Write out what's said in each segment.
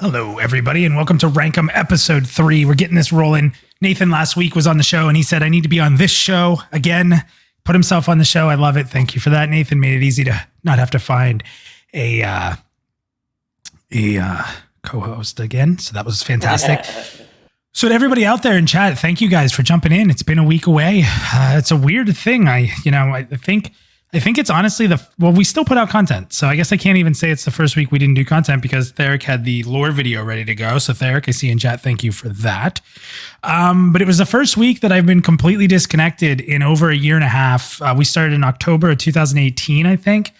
Hello, everybody, and welcome to Rankum Episode 3. We're getting this rolling. Nathan last week was on the show, and he said, I need to be on this show again. Put himself on the show. I love it. Thank you for that. Nathan made it easy to not have to find a co-host again, so that was fantastic. So to everybody out there in chat, thank you guys for jumping in. It's been a week away. It's a weird thing. I think it's honestly we still put out content. So I guess I can't even say it's the first week we didn't do content because Theric had the lore video ready to go. So Theric, I see in chat, thank you for that. But it was the first week that I've been completely disconnected in over a year and a half. We started in October of 2018, I think.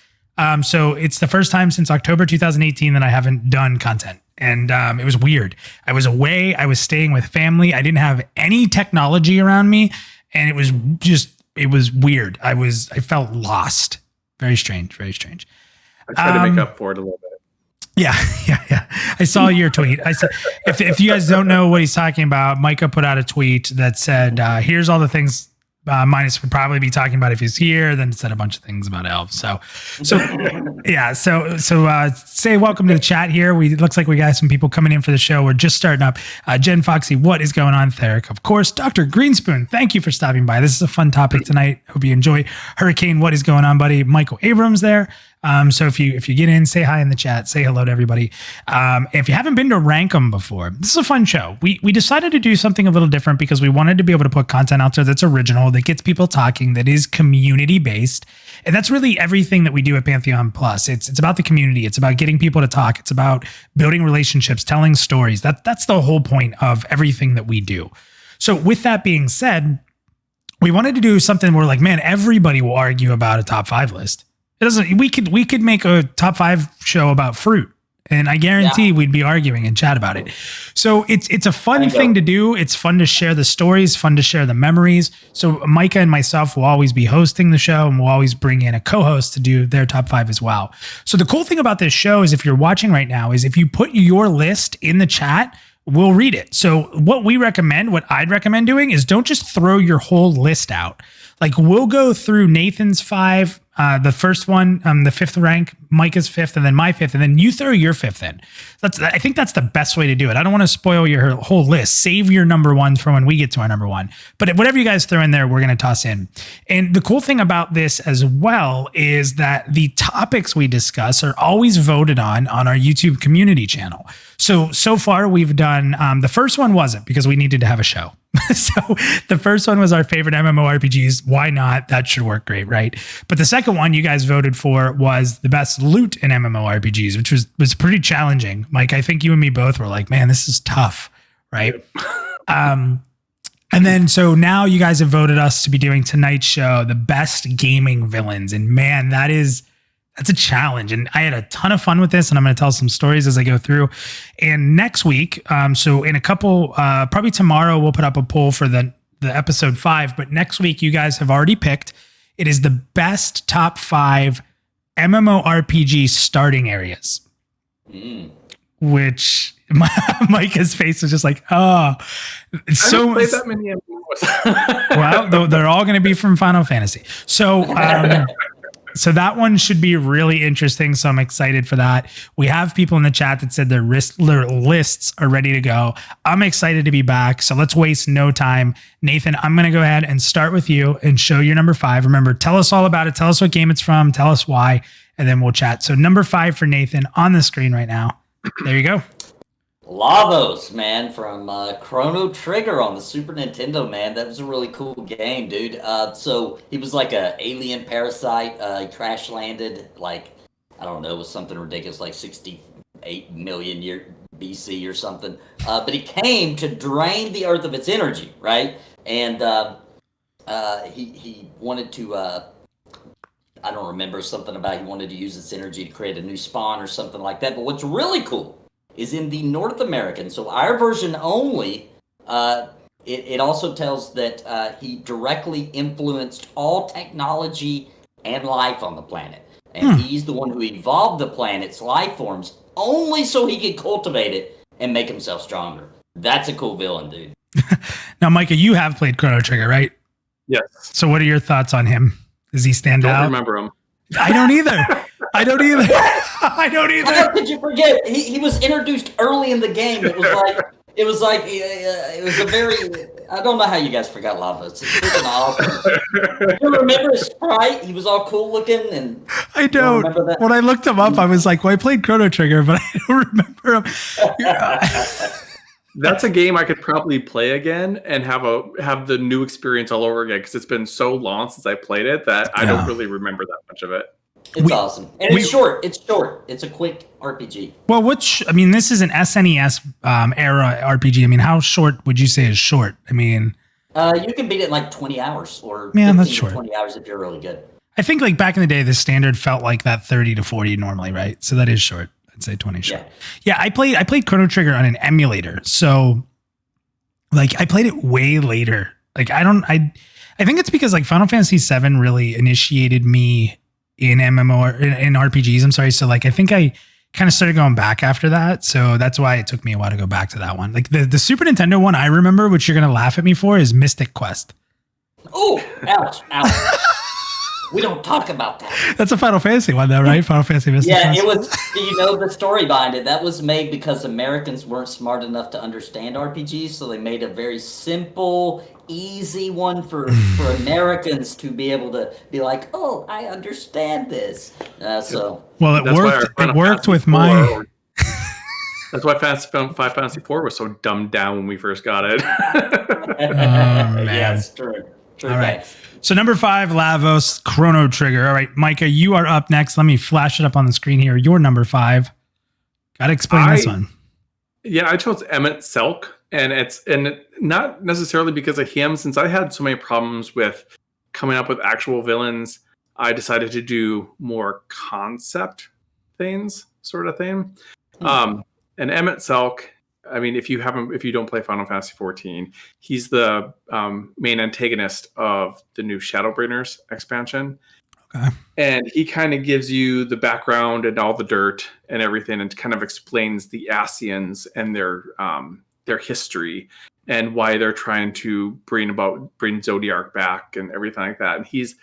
So it's the first time since October 2018 that I haven't done content. And it was weird. I was away. I was staying with family. I didn't have any technology around me. And it was weird. I felt lost. Very strange. Very strange. I tried to make up for it a little bit. Yeah. I saw your tweet. I said, if you guys don't know what he's talking about, Mica put out a tweet that said, here's all the things Minus would probably be talking about if he's here. Then it said a bunch of things about elves. So yeah. So say welcome to the chat here. Looks like we got some people coming in for the show. We're just starting up. Jen Foxy, what is going on? Theric, of course. Dr. Greenspoon, thank you for stopping by. This is a fun topic tonight. Hope you enjoy. Hurricane, what is going on, buddy? Michael Abrams there. So if you get in, say hi in the chat, say hello to everybody. If you haven't been to Rankum before, this is a fun show. We decided to do something a little different because we wanted to be able to put content out there that's original, that gets people talking, that is community based. And that's really everything that we do at Pantheon Plus. It's about the community. It's about getting people to talk. It's about building relationships, telling stories. That's the whole point of everything that we do. So with that being said, we wanted to do something where like, man, everybody will argue about a top 5 list. It doesn't. We could make a top 5 show about fruit, and I guarantee we'd be arguing and chat about it. So it's a fun thing to do. It's fun to share the stories, fun to share the memories. So Mica and myself will always be hosting the show, and we'll always bring in a co-host to do their top 5 as well. So the cool thing about this show is, if you're watching right now, is if you put your list in the chat, we'll read it. So what I'd recommend doing is don't just throw your whole list out. Like, we'll go through Nathan's 5, the first one, the 5th rank, Micah's 5th, and then my 5th, and then you throw your 5th in. I think that's the best way to do it. I don't want to spoil your whole list. Save your number 1 for when we get to our number 1. But whatever you guys throw in there, we're going to toss in. And the cool thing about this as well is that the topics we discuss are always voted on our YouTube community channel. So far we've done, the first one wasn't, because we needed to have a show. So the first one was our favorite MMORPGs. Why not? That should work great, right? But the second one you guys voted for was the best loot in MMORPGs, which was pretty challenging. Mike, I think you and me both were like, man, this is tough, right? And then so now you guys have voted us to be doing tonight's show, the best gaming villains. And man, that's a challenge. And I had a ton of fun with this, and I'm going to tell some stories as I go through. And next week, so in a couple, probably tomorrow, we'll put up a poll for the episode 5. But next week, you guys have already picked. It is the best top 5 MMORPG starting areas. Which Micah's face was just like, oh. So I haven't played that many MMOs. Well, they're all going to be from Final Fantasy. So that one should be really interesting. So I'm excited for that. We have people in the chat that said their lists are ready to go. I'm excited to be back. So let's waste no time. Nathan, I'm going to go ahead and start with you and show your number 5. Remember, tell us all about it. Tell us what game it's from. Tell us why, and then we'll chat. So number 5 for Nathan on the screen right now. There you go. Lavos, man, from Chrono Trigger on the Super Nintendo, man. That was a really cool game, dude. So he was like an alien parasite. He crash landed, like, I don't know, it was something ridiculous, like 68 million year BC or something. But he came to drain the Earth of its energy, right? And he wanted to, I don't remember, something about he wanted to use its energy to create a new spawn or something like that. But what's really cool is in the North American, so our version only, it also tells that he directly influenced all technology and life on the planet. And he's the one who evolved the planet's life forms only so he could cultivate it and make himself stronger. That's a cool villain, dude. Now, Micah, you have played Chrono Trigger, right? Yes. So what are your thoughts on him? Does he stand out? I don't remember him. I don't either. I don't either. I don't either. How could you forget? He was introduced early in the game. It was a very. I don't know how you guys forgot Lavos. It's freaking awesome. You remember his sprite? He was all cool looking, and I don't. When I looked him up, I was like, "Well, I played Chrono Trigger, but I don't remember him." That's a game I could probably play again and have the new experience all over again, because it's been so long since I played it that I don't really remember that much of it. It's awesome. And it's short. It's short. It's a quick RPG. Well, this is an SNES era RPG. I mean, how short would you say is short? I mean, you can beat it in like 20 hours or that's short. 20 hours if you're really good. I think like back in the day, the standard felt like that 30 to 40 normally, right? So that is short. I'd say 20 short. Yeah, I played Chrono Trigger on an emulator. So like I played it way later. Like I think it's because like Final Fantasy VII really initiated me in MMO in RPGs. I'm sorry. So like I think I kind of started going back after that. So that's why it took me a while to go back to that one. Like the Super Nintendo one I remember, which you're gonna laugh at me for, is Mystic Quest. Oh, ouch. We don't talk about that. That's a Final Fantasy one, though, right? Final Fantasy Mystic Quest. Yeah, it was. Do you know the story behind it? That was made because Americans weren't smart enough to understand RPGs, so they made a very simple, easy one for Americans to be able to be like, "Oh, I understand this." Well, it worked. It worked with my. That's why Final Fantasy IV was so dumbed down when we first got it. Man. Yeah, it's true. All right. So number 5, Lavos, Chrono Trigger. All right, Mica, you are up next. Let me flash it up on the screen here. Your number 5. Got to explain this one. Yeah, I chose Emmett Silk, and not necessarily because of him. Since I had so many problems with coming up with actual villains, I decided to do more concept things, sort of thing. And Emmett Silk, I mean, if you don't play Final Fantasy 14, he's the main antagonist of the new Shadowbringers expansion. Okay. And he kind of gives you the background and all the dirt and everything, and kind of explains the Asians and their history and why they're trying to bring Zodiac back and everything like that. And he's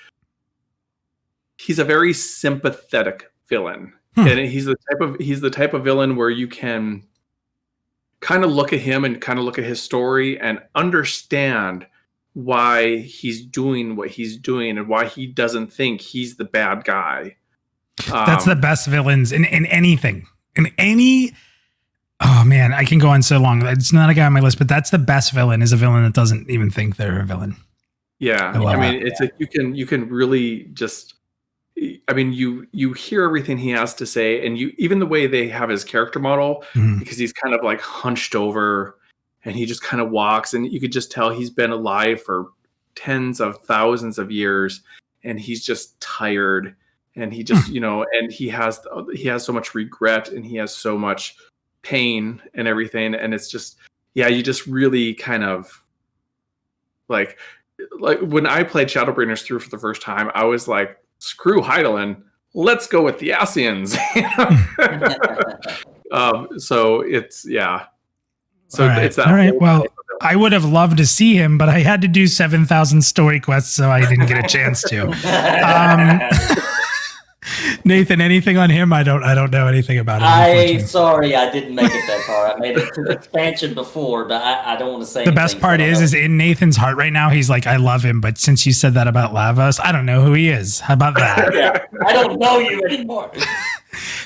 a very sympathetic villain. And he's the type of villain where you can kind of look at him and kind of look at his story and understand why he's doing what he's doing and why he doesn't think he's the bad guy. That's the best villains in anything. In any... Oh, man, I can go on so long. It's not a guy on my list, but that's the best villain, is a villain that doesn't even think they're a villain. Yeah. I mean, it's like you can really just... I mean, you hear everything he has to say, and even the way they have his character model, because he's kind of like hunched over and he just kind of walks, and you could just tell he's been alive for tens of thousands of years, and he's just tired, and he just, and he has so much regret, and he has so much pain and everything. And it's just, you just really kind of like when I played Shadowbringers through for the first time, I was like, screw Heidelin, let's go with the Asians. So it's, So it's that. All right. Well, I would have loved to see him, but I had to do 7,000 story quests, so I didn't get a chance to. Nathan, anything on him? I don't know anything about him. Sorry, I didn't make it that far. I made it to the expansion before, but I don't want to say. The best part is in Nathan's heart right now, he's like, I love him, but since you said that about Lavos, I don't know who he is. How about that? Yeah, I don't know you anymore.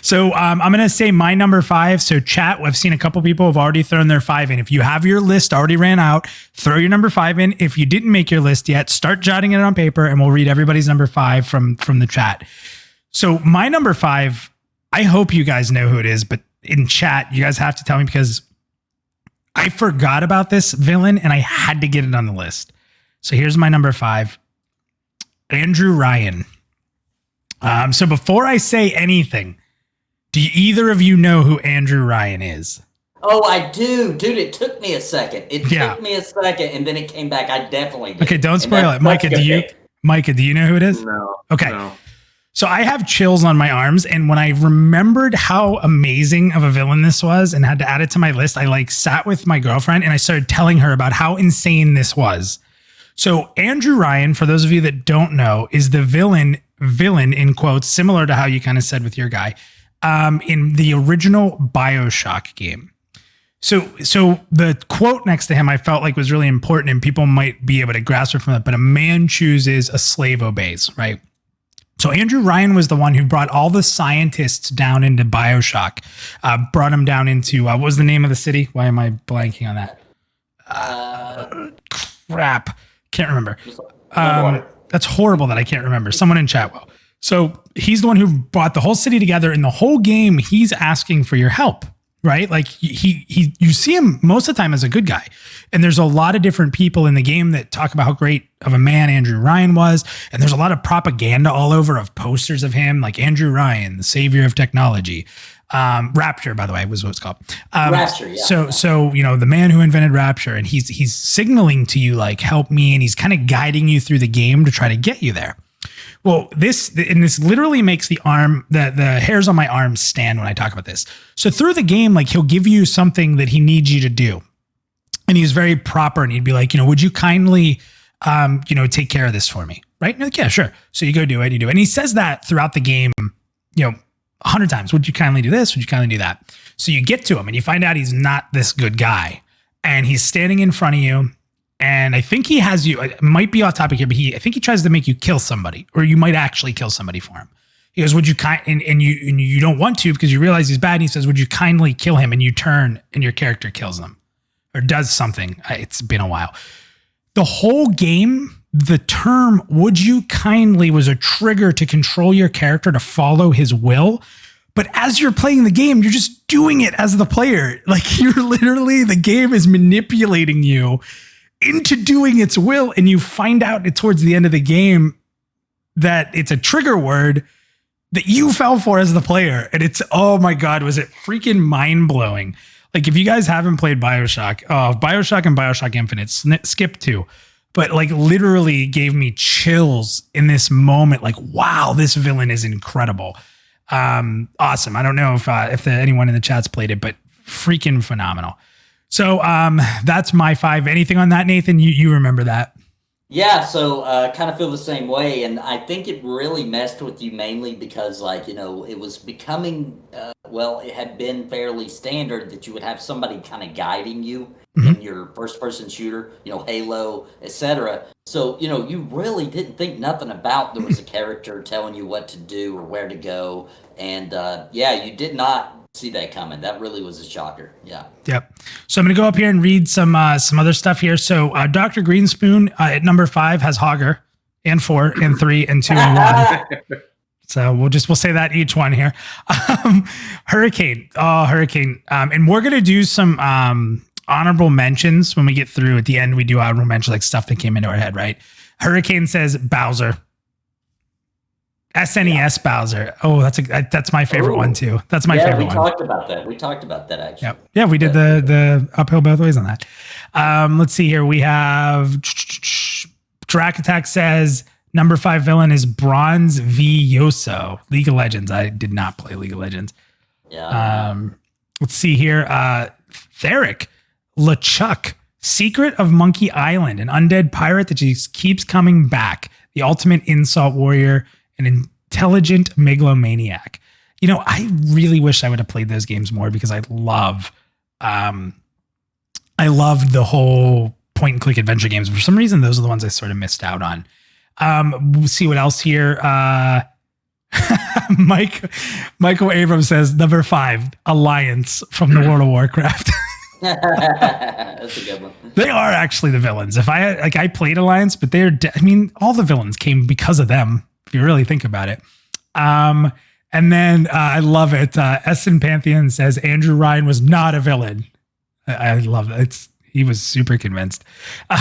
So I'm going to say my number 5. So chat, I've seen a couple people have already thrown their 5 in. If you have your list already ran out, throw your number 5 in. If you didn't make your list yet, start jotting it on paper and we'll read everybody's number 5 from the chat. So my number 5, I hope you guys know who it is, but in chat, you guys have to tell me because I forgot about this villain and I had to get it on the list. So here's my number 5, Andrew Ryan. So before I say anything, do either of you know who Andrew Ryan is? Oh, I do. Dude, it took me a second. It took me a second and then it came back. I definitely did. Okay, don't spoil it. Micah, do you know who it is? No. Okay. No. So I have chills on my arms, and when I remembered how amazing of a villain this was and had to add it to my list, I sat with my girlfriend and I started telling her about how insane this was. So Andrew Ryan, for those of you that don't know, is the villain villain, in quotes, similar to how you kind of said with your guy, in the original BioShock game. So the quote next to him I felt like was really important, and people might be able to grasp it from that. But a man chooses, a slave obeys, right? So Andrew Ryan was the one who brought all the scientists down into BioShock, brought them down into, what was the name of the city? Why am I blanking on that? Crap. Can't remember. That's horrible that I can't remember. Someone in chat will. So he's the one who brought the whole city together, and the whole game he's asking for your help, right? Like you see him most of the time as a good guy. And there's a lot of different people in the game that talk about how great of a man Andrew Ryan was. And there's a lot of propaganda all over of posters of him, like Andrew Ryan, the savior of technology. Rapture, by the way, was what it's called. Rapture, yeah. So the man who invented Rapture, and he's signaling to you like, help me, and he's kind of guiding you through the game to try to get you there. Well, this literally makes the hairs on my arms stand when I talk about this. So through the game, like he'll give you something that he needs you to do, and he's very proper, and he'd be like, would you kindly, take care of this for me, right? And you're like, yeah, sure. So you go do it, and you do it, and he says that throughout the game, 100 times. Would you kindly do this? Would you kindly do that? So you get to him and you find out he's not this good guy, and he's standing in front of you. And I think he has you, it might be off topic here, but I think he tries to make you kill somebody, or you might actually kill somebody for him. He goes, would you and you don't want to because you realize he's bad. And he says, would you kindly kill him? And you turn and your character kills him or does something. It's been a while. The whole game, the term "would you kindly" was a trigger to control your character to follow his will. But as you're playing the game, you're just doing it as the player. Like you're literally, the game is manipulating you into doing its will. And you find out towards the end of the game that it's a trigger word that you fell for as the player. And it's, oh my God, was it freaking mind blowing? Like if you guys haven't played BioShock and BioShock Infinite, skip 2. But like literally gave me chills in this moment. Like, wow, this villain is incredible. Awesome. I don't know if anyone in the chat's played it, but freaking phenomenal. So that's my 5. Anything on that, Nathan? You remember that? Yeah, so kind of feel the same way. And I think it really messed with you mainly because, it was becoming, it had been fairly standard that you would have somebody kind of guiding you in your first-person shooter, Halo, etc. So, you really didn't think nothing about there was a character telling you what to do or where to go. And, you did not see that coming. That really was a shocker. Yeah. Yep. So I'm going to go up here and read some other stuff here. So Dr. Greenspoon at number 5 has Hogger, and 4 and 3 and 2 and 1. So we'll say that each one here. Hurricane. And we're going to do some honorable mentions when we get through. At the end, we do honorable mentions, like stuff that came into our head, right? Hurricane says Bowser. SNES Bowser. Oh, that's my favorite one too. That's my favorite one. We talked about that actually. Yep. Yeah, we did the uphill both ways on that. Let's see here. We have Drac Attack says number 5 villain is Bronze V Yoso. League of Legends. I did not play League of Legends. Yeah. Let's see here. Theric LeChuck. Secret of Monkey Island, an undead pirate that just keeps coming back. The ultimate insult warrior. An intelligent megalomaniac. I really wish I would have played those games more because I loved the whole point and click adventure games. For some reason, those are the ones I sort of missed out on. We'll see what else here. Michael Abrams says number 5, Alliance from the World of Warcraft. That's a good one. They are actually the villains. I played Alliance, but all the villains came because of them. If you really think about it. And then I love it. Essen Pantheon says Andrew Ryan was not a villain. I love it. He was super convinced. All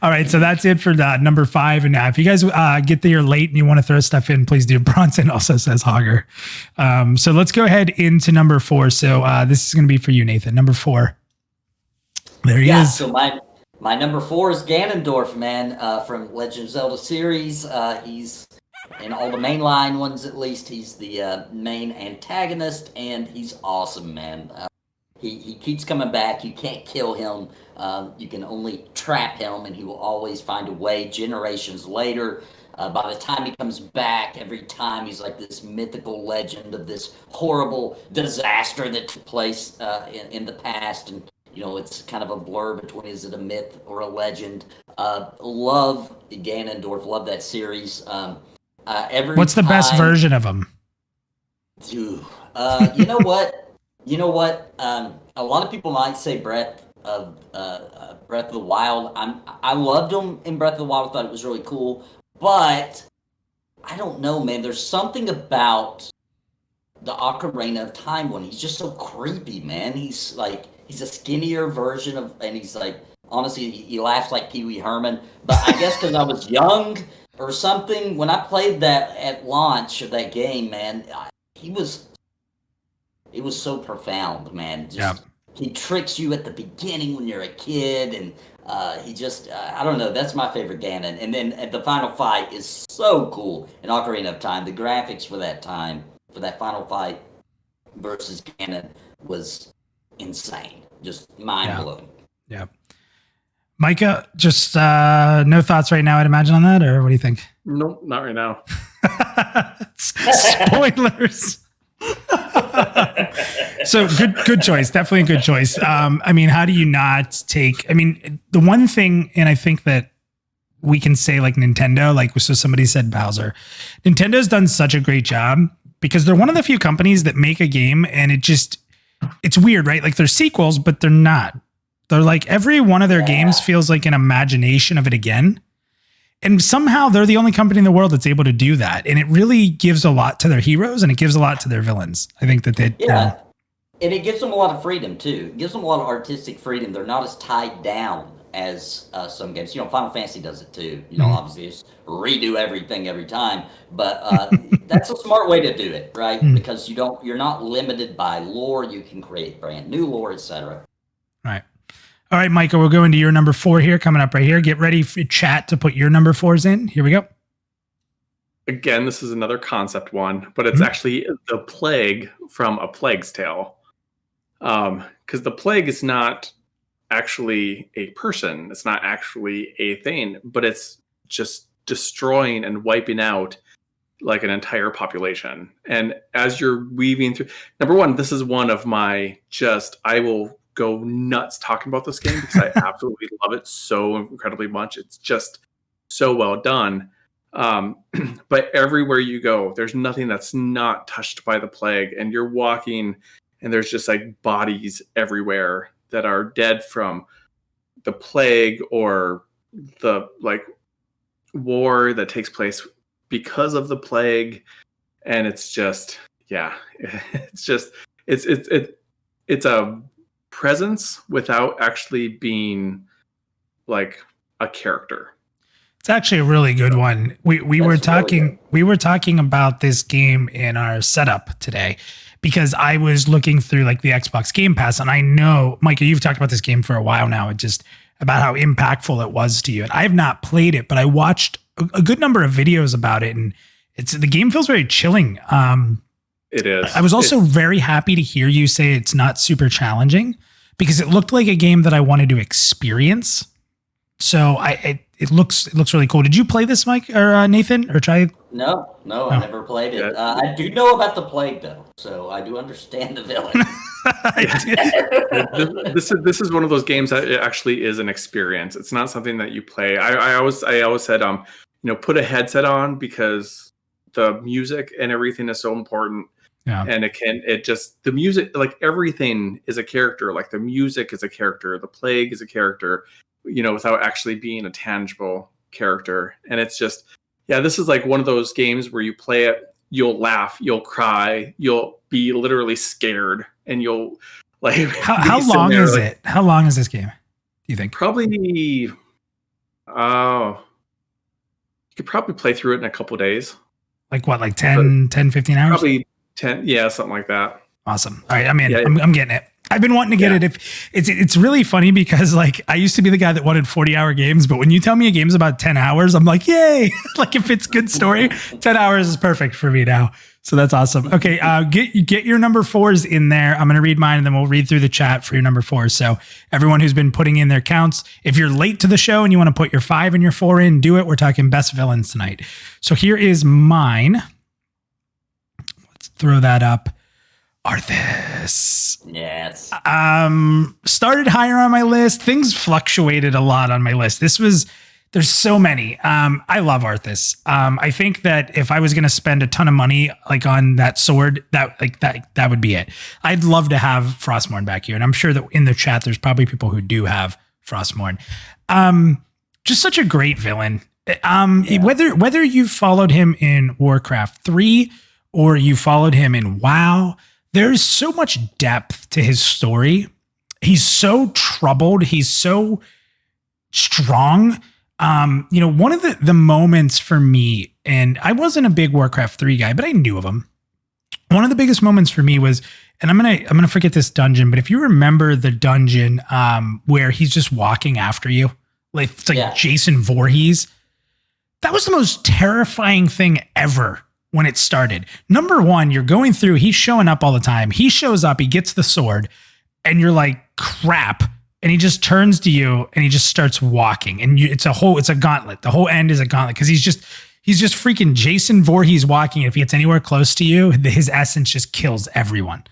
right. So that's it for number 5. And if you guys get there late and you want to throw stuff in, please do. Bronson also says Hogger. So let's go ahead into number 4. So this is going to be for you, Nathan. Number 4. There he is. So my number 4 is Ganondorf, man, from Legend of Zelda series. He's in all the mainline ones, at least. He's the main antagonist, and he's awesome, man. He keeps coming back. You can't kill him. You can only trap him, and he will always find a way generations later. By the time he comes back, every time he's like this mythical legend of this horrible disaster that took place in the past, and it's kind of a blur between is it a myth or a legend. Love Ganondorf, love that series. What's the best version of him? Dude, you know what? A lot of people might say Breath of the Wild. I loved him in Breath of the Wild. I thought it was really cool, but I don't know, man. There's something about the Ocarina of Time one. He's just so creepy, man. He's a skinnier version of, and he's like, honestly, he laughs like Pee Wee Herman. But I guess because I was young or something, when I played that at launch of that game, man, it was so profound, man. He tricks you at the beginning when you're a kid, and he just, I don't know, that's my favorite Ganon. And then at the final fight is so cool in Ocarina of Time. The graphics for that time, for that final fight versus Ganon was insane. Just mind-blowing. Yeah. Mica, just no thoughts right now, I'd imagine, on that, or what do you think? Nope, not right now. Spoilers. So good choice. Definitely a good choice. I mean, how do you not take, I mean, the one thing, and I think that we can say like Nintendo, like, so somebody said Bowser, Nintendo's done such a great job because they're one of the few companies that make a game and it's weird, right? Like they're sequels, but they're not. They're like every one of their games feels like an imagination of it again. And somehow they're the only company in the world that's able to do that. And it really gives a lot to their heroes and it gives a lot to their villains. I think that they... Yeah. And it gives them a lot of freedom, too. It gives them a lot of artistic freedom. They're not as tied down as some games. Final Fantasy does it, too. Obviously, just redo everything every time. But that's a smart way to do it, right? Because you're not limited by lore. You can create brand new lore, etc. Right. All right, Mica, we'll go into your number 4 here, coming up right here. Get ready for chat to put your number 4s in. Here we go. Again, this is another concept one, but it's actually the plague from A Plague's Tale. Because the plague is not actually a person. It's not actually a thing, but it's just destroying and wiping out like an entire population. And as you're weaving through, number one, this is one of my I will go nuts talking about this game because I absolutely love it so incredibly much. It's just so well done. But everywhere you go, there's nothing that's not touched by the plague, and you're walking and there's just like bodies everywhere that are dead from the plague or the like war that takes place because of the plague. And it's just, it's a presence without actually being like a character. It's actually a really good one. We were talking about this game in our setup today because I was looking through like the Xbox Game Pass, and I know, Mica, you've talked about this game for a while now, and just about how impactful it was to you. And I have not played it, but I watched a good number of videos about it, and the game feels very chilling. It is. I was also very happy to hear you say it's not super challenging because it looked like a game that I wanted to experience. So it looks really cool. Did you play this, Mike or Nathan, or try? No, I never played it. I do know about the plague though, so I do understand the villain. This is one of those games that it actually is an experience. It's not something that you play. I always said put a headset on because the music and everything is so important. Yeah. And the music, like everything is a character. Like the music is a character, the plague is a character, without actually being a tangible character. And it's just, this is like one of those games where you play it, you'll laugh, you'll cry, you'll be literally scared, and you'll like. How long is it? How long is this game, do you think? Probably, you could probably play through it in a couple of days. Like what, like 10, 15 hours? Probably 10, something like that. Awesome. All right, I'm in. I'm getting it. I've been wanting to get it. If it's really funny because like I used to be the guy that wanted 40-hour games, but when you tell me a game's about 10 hours, I'm like, yay! Like if it's good story, 10 hours is perfect for me now. So that's awesome. Okay, get your number 4s in there. I'm going to read mine and then we'll read through the chat for your number 4s. So everyone who's been putting in their counts, if you're late to the show and you want to put your 5 and your 4 in, do it. We're talking best villains tonight. So here is mine. Let's throw that up. Arthas. Yes. Started higher on my list. Things fluctuated a lot on my list. There's so many. I love Arthas. I think that if I was going to spend a ton of money like on that sword, that would be it. I'd love to have Frostmourne back here. And I'm sure that in the chat, there's probably people who do have Frostmourne. Just such a great villain. Whether you followed him in Warcraft 3 or you followed him in WoW, there's so much depth to his story. He's so troubled. He's so strong. One of the moments for me, and I wasn't a big Warcraft 3 guy, but I knew of him. One of the biggest moments for me was, and I'm gonna forget this dungeon, but if you remember the dungeon where he's just walking after you, like it's like Jason Voorhees, that was the most terrifying thing ever. When it started, number one, you're going through, he's showing up all the time. He shows up, he gets the sword, and you're like, crap. And he just turns to you and he just starts walking. And it's a gauntlet. The whole end is a gauntlet because he's just freaking Jason Voorhees walking. If he gets anywhere close to you, his essence just kills everyone.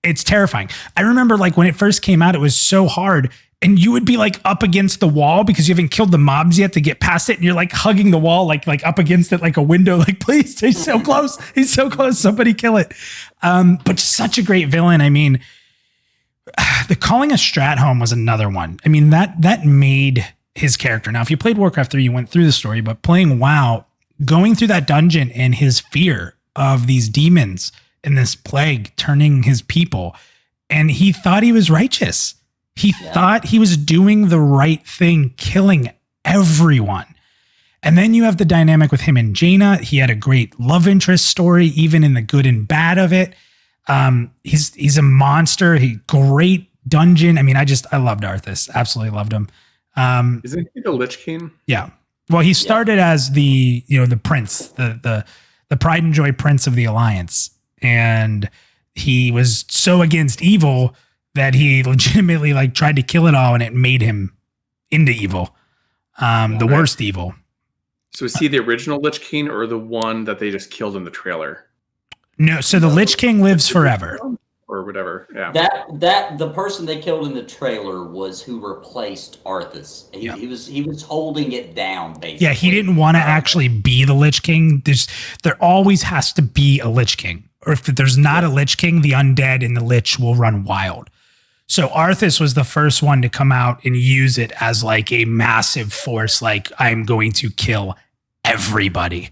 It's terrifying. I remember like when it first came out, it was so hard. And you would be like up against the wall because you haven't killed the mobs yet to get past it. And you're like hugging the wall, like up against it, like a window, like, please, he's so close. He's so close. Somebody kill it. But such a great villain. I mean, the calling a Strat home was another one. I mean, that made his character. Now, if you played Warcraft 3, you went through the story, but playing WoW, going through that dungeon and his fear of these demons and this plague turning his people. And he thought he was righteous. He thought he was doing the right thing, killing everyone. And then you have the dynamic with him and Jaina. He had a great love interest story, even in the good and bad of it. He's a monster. Great dungeon. I mean, I loved Arthas. Absolutely loved him. Isn't he the Lich King? Yeah. Well, he started as the prince, the pride and joy prince of the Alliance. And he was so against evil that he legitimately like tried to kill it all, and it made him into evil, the worst evil. So is he the original Lich King or the one that they just killed in the trailer? No, so the Lich King lives forever. Or whatever, yeah. That the person they killed in the trailer was who replaced Arthas. He was holding it down, basically. Yeah, he didn't want to actually be the Lich King. There always has to be a Lich King. Or if there's not a Lich King, the undead and the Lich will run wild. So Arthas was the first one to come out and use it as like a massive force, like I'm going to kill everybody.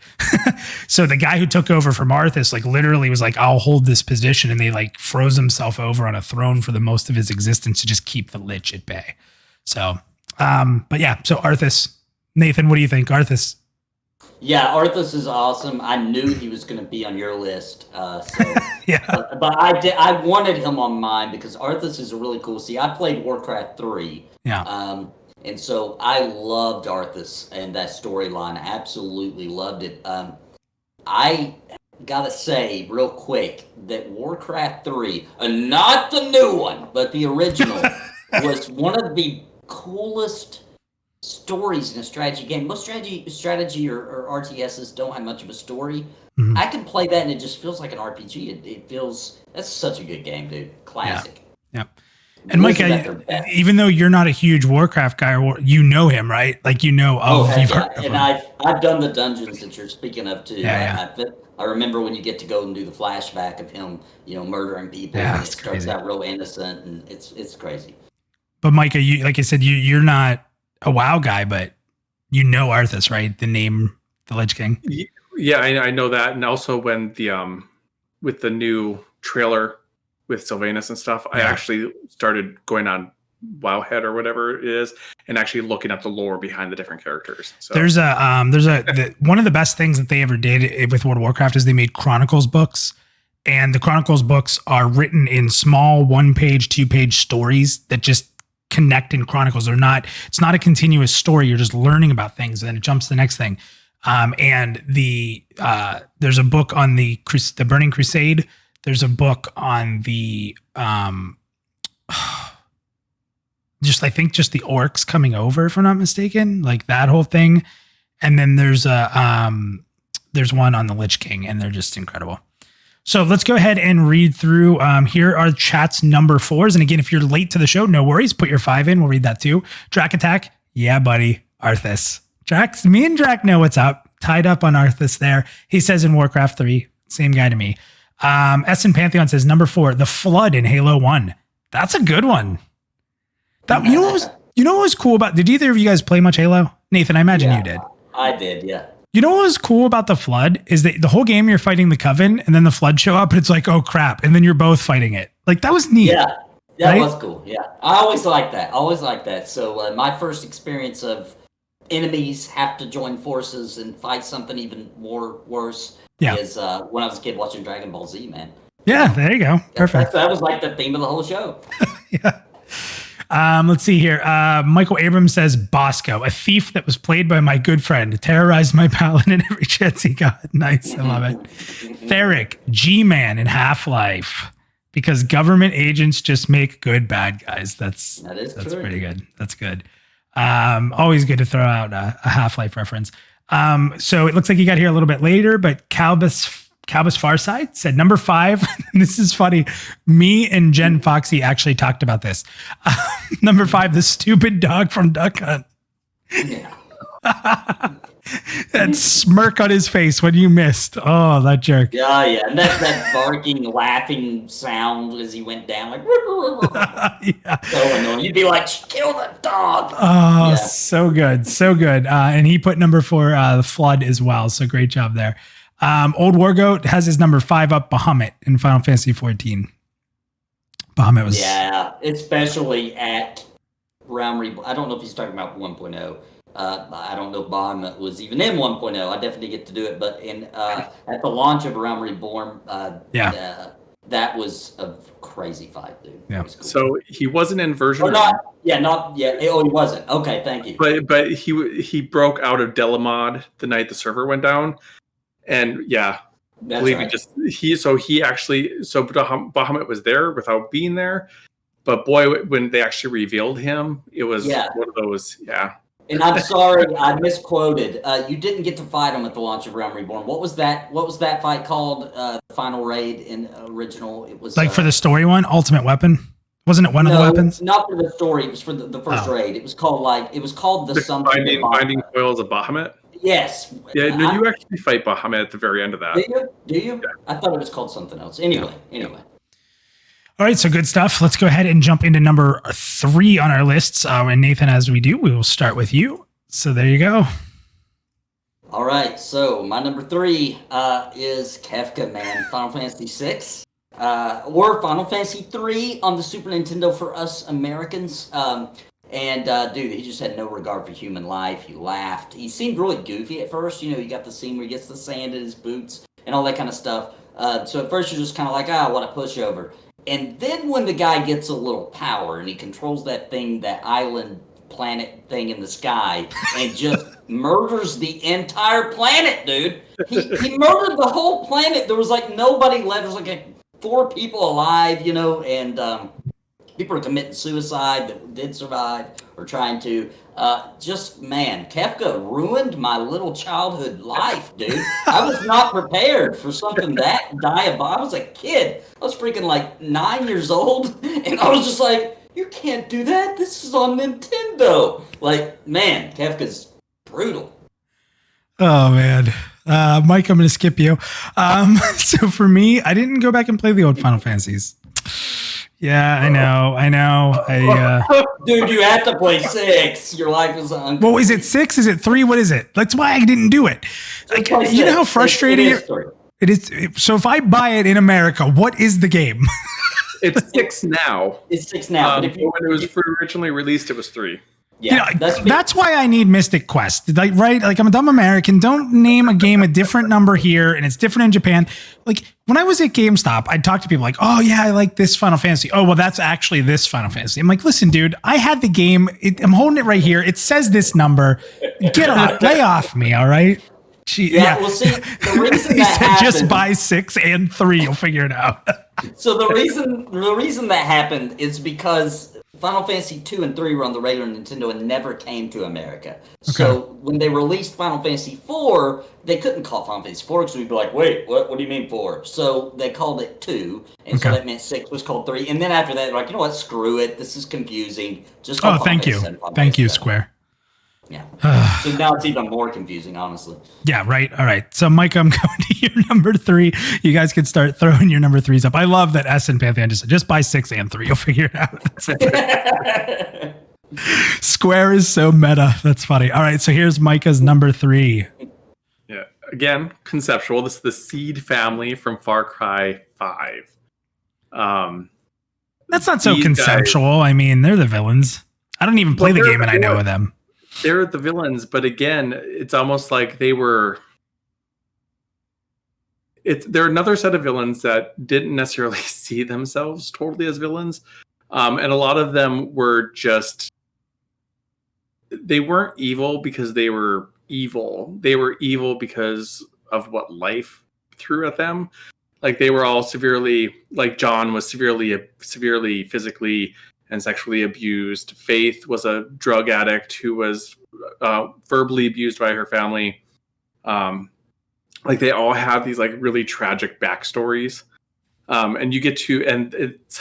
So the guy who took over from Arthas, like literally was like, I'll hold this position. And they like froze himself over on a throne for the most of his existence to just keep the Lich at bay. So, but yeah, so Arthas. Nathan, what do you think? Arthas. Yeah, Arthas is awesome. I knew he was going to be on your list. Yeah. But I wanted him on mine because Arthas is really cool. See, I played Warcraft 3. Yeah. And so I loved Arthas and that storyline. Absolutely loved it. I gotta say real quick that Warcraft 3, not the new one, but the original, was one of the coolest stories in a strategy game. Most strategy or RTSs don't have much of a story. Mm-hmm. I can play that and it just feels like an RPG. It feels, that's such a good game, dude. Classic. Yeah. And Mica, even though you're not a huge Warcraft guy, you know him, right? Like you've heard of him. I've done the dungeons that you're speaking of too. Yeah. I remember when you get to go and do the flashback of him, murdering people. Yeah, and it starts out real innocent, and it's crazy. But Mica, like I said, you're not a WoW guy, but you know Arthas, right? The name, the Lich King. Yeah, I know that, and also when the with the new trailer with Sylvanas and stuff, I actually started going on Wowhead or whatever it is, and actually looking at the lore behind the different characters. So there's one of the best things that they ever did with World of Warcraft is they made Chronicles books, And the Chronicles books are written in small 1-page, 2-page stories that just connect in Chronicles. It's not a continuous story. You're just learning about things and then it jumps to the next thing. And there's a book on the Burning Crusade. There's a book on the just the orcs coming over, if I'm not mistaken, like that whole thing. And then there's one on the Lich King, and they're just incredible. So let's go ahead and read through. Here are chat's number 4s. And again, if you're late to the show, no worries. Put your 5 in. We'll read that too. Drac Attack. Yeah, buddy. Arthas. Me and Drac know what's up. Tied up on Arthas there. He says in Warcraft 3. Same guy to me. Essen Pantheon says number 4, the Flood in Halo 1. That's a good one. You know what was cool about? Did either of you guys play much Halo? Nathan, I imagine you did. I did, yeah. You know what was cool about the Flood is that the whole game you're fighting the Coven, and then the Flood show up, and it's like, oh crap, and then you're both fighting it. Like that was neat. Yeah, that right? was cool. Yeah, I always liked that. So my first experience of enemies have to join forces and fight something even worse is when I was a kid watching Dragon Ball Z, man. Yeah, there you go. Perfect. That was like the theme of the whole show. Yeah. Let's see here. Michael Abrams says Bosco, a thief that was played by my good friend, terrorized my paladin every chance he got. Nice. I love it. Theric, G-Man in Half-Life, because government agents just make good bad guys. That's true. Pretty good. That's good. Always good to throw out a Half-Life reference. So it looks like you got here a little bit later, but Calbus Farside said number 5. This is funny. Me and Jen Foxy actually talked about this. Number 5, the stupid dog from Duck Hunt. Yeah. That smirk on his face when you missed. Oh, that jerk. Yeah. And that barking, laughing sound as he went down, like, yeah. So annoying. You'd be like, kill the dog. Oh, so good. So good. And he put number 4, the Flood as well. So great job there. Old Wargoat has his number 5 up, Bahamut in Final Fantasy 14. Bahamut was... Yeah, especially at Realm Reborn. I don't know if he's talking about 1.0. I don't know if Bahamut was even in 1.0. I definitely get to do it. But at the launch of Realm Reborn, that was a crazy fight, dude. Yeah. Cool. So he wasn't in version... Or not. Yeah, not yet. Oh, he wasn't. Okay, thank you. But he broke out of Delamod the night the server went down. And yeah, That's believe right. Bahamut was there without being there, but boy, when they actually revealed him, it was one of those. Yeah. And I'm sorry, I misquoted. You didn't get to fight him at the launch of Realm Reborn. What was that fight called? Final raid in original. It was like for the story one, Ultimate Weapon. Wasn't it one of the weapons? Not for the story. It was for the first raid. It was called the something. Binding Coils of Bahamut. Yes. Yeah, no, you actually fight Bahamut at the very end of that. Do you? Yeah. I thought it was called something else. Anyway. All right, so good stuff. Let's go ahead and jump into number 3 on our lists. And Nathan, as we do, we will start with you. So there you go. All right, so my number 3 is Kefka, man. Final Fantasy 6. Or Final Fantasy 3 on the Super Nintendo for us Americans. Dude, he just had no regard for human life. He laughed. He seemed really goofy at first. You know, you got the scene where he gets the sand in his boots and all that kind of stuff. So at first you're just kind of like, what a pushover. And then when the guy gets a little power and he controls that thing, that island planet thing in the sky, and just murders the entire planet, dude. He murdered the whole planet. There was like nobody left. There was like 4 people alive, you know, and people are committing suicide that did survive or trying to. Kefka ruined my little childhood life, dude. I was not prepared for something that diabolical. I was a kid. I was freaking like 9 years old, and I was just like, you can't do that. This is on Nintendo. Like, man, Kefka's brutal. Oh, man. Mike, I'm going to skip you. So for me, I didn't go back and play the old Final Fantasies. Yeah, I know. Dude, you have to play 6. Your life is on. Well, is it 6? Is it 3? What is it? That's why I didn't do it. Like, you know how frustrating it is. So if I buy it in America, what is the game? It's 6 now. It's 6 now. But when it was originally released, it was 3. Yeah, that's why I need Mystic Quest. Like, right? Like, I'm a dumb American. Don't name a game a different number here, and it's different in Japan. Like, when I was at GameStop, I'd talk to people like, "Oh yeah, I like this Final Fantasy. Oh well, that's actually this Final Fantasy." I'm like, "Listen, dude, I had the game. I'm holding it right here. It says this number. Get off, lay off me, all right?" Well, see, the reason he that said happened, just buy 6 and 3. You'll figure it out. So the reason that happened is because Final Fantasy 2 and 3 were on the regular Nintendo and never came to America. Okay. So when they released Final Fantasy 4, they couldn't call it Final Fantasy 4 because we'd be like, wait, what do you mean 4? So they called it 2, and so that meant 6 was called 3. And then after that, they're like, you know what, screw it, this is confusing. Just call thank you. Thank you, Square. Yeah. So now it's even more confusing, honestly. Yeah, right. All right. So, Micah, I'm going to your number 3. You guys can start throwing your number 3s up. I love that S and Pantheon just said, just buy 6 and 3. You'll figure it out. Square is so meta. That's funny. All right. So here's Micah's number 3. Yeah. Again, conceptual. This is the Seed family from Far Cry 5. That's not so conceptual. I mean, they're the villains. I don't even play the game and I know them. They're the villains, but again, it's almost like they're another set of villains that didn't necessarily see themselves totally as villains. And a lot of them were they weren't evil because they were evil. They were evil because of what life threw at them. Like they were all like John was severely physically and sexually abused. Faith was a drug addict who was verbally abused by her family. Like they all have these like really tragic backstories. And you get to, and it's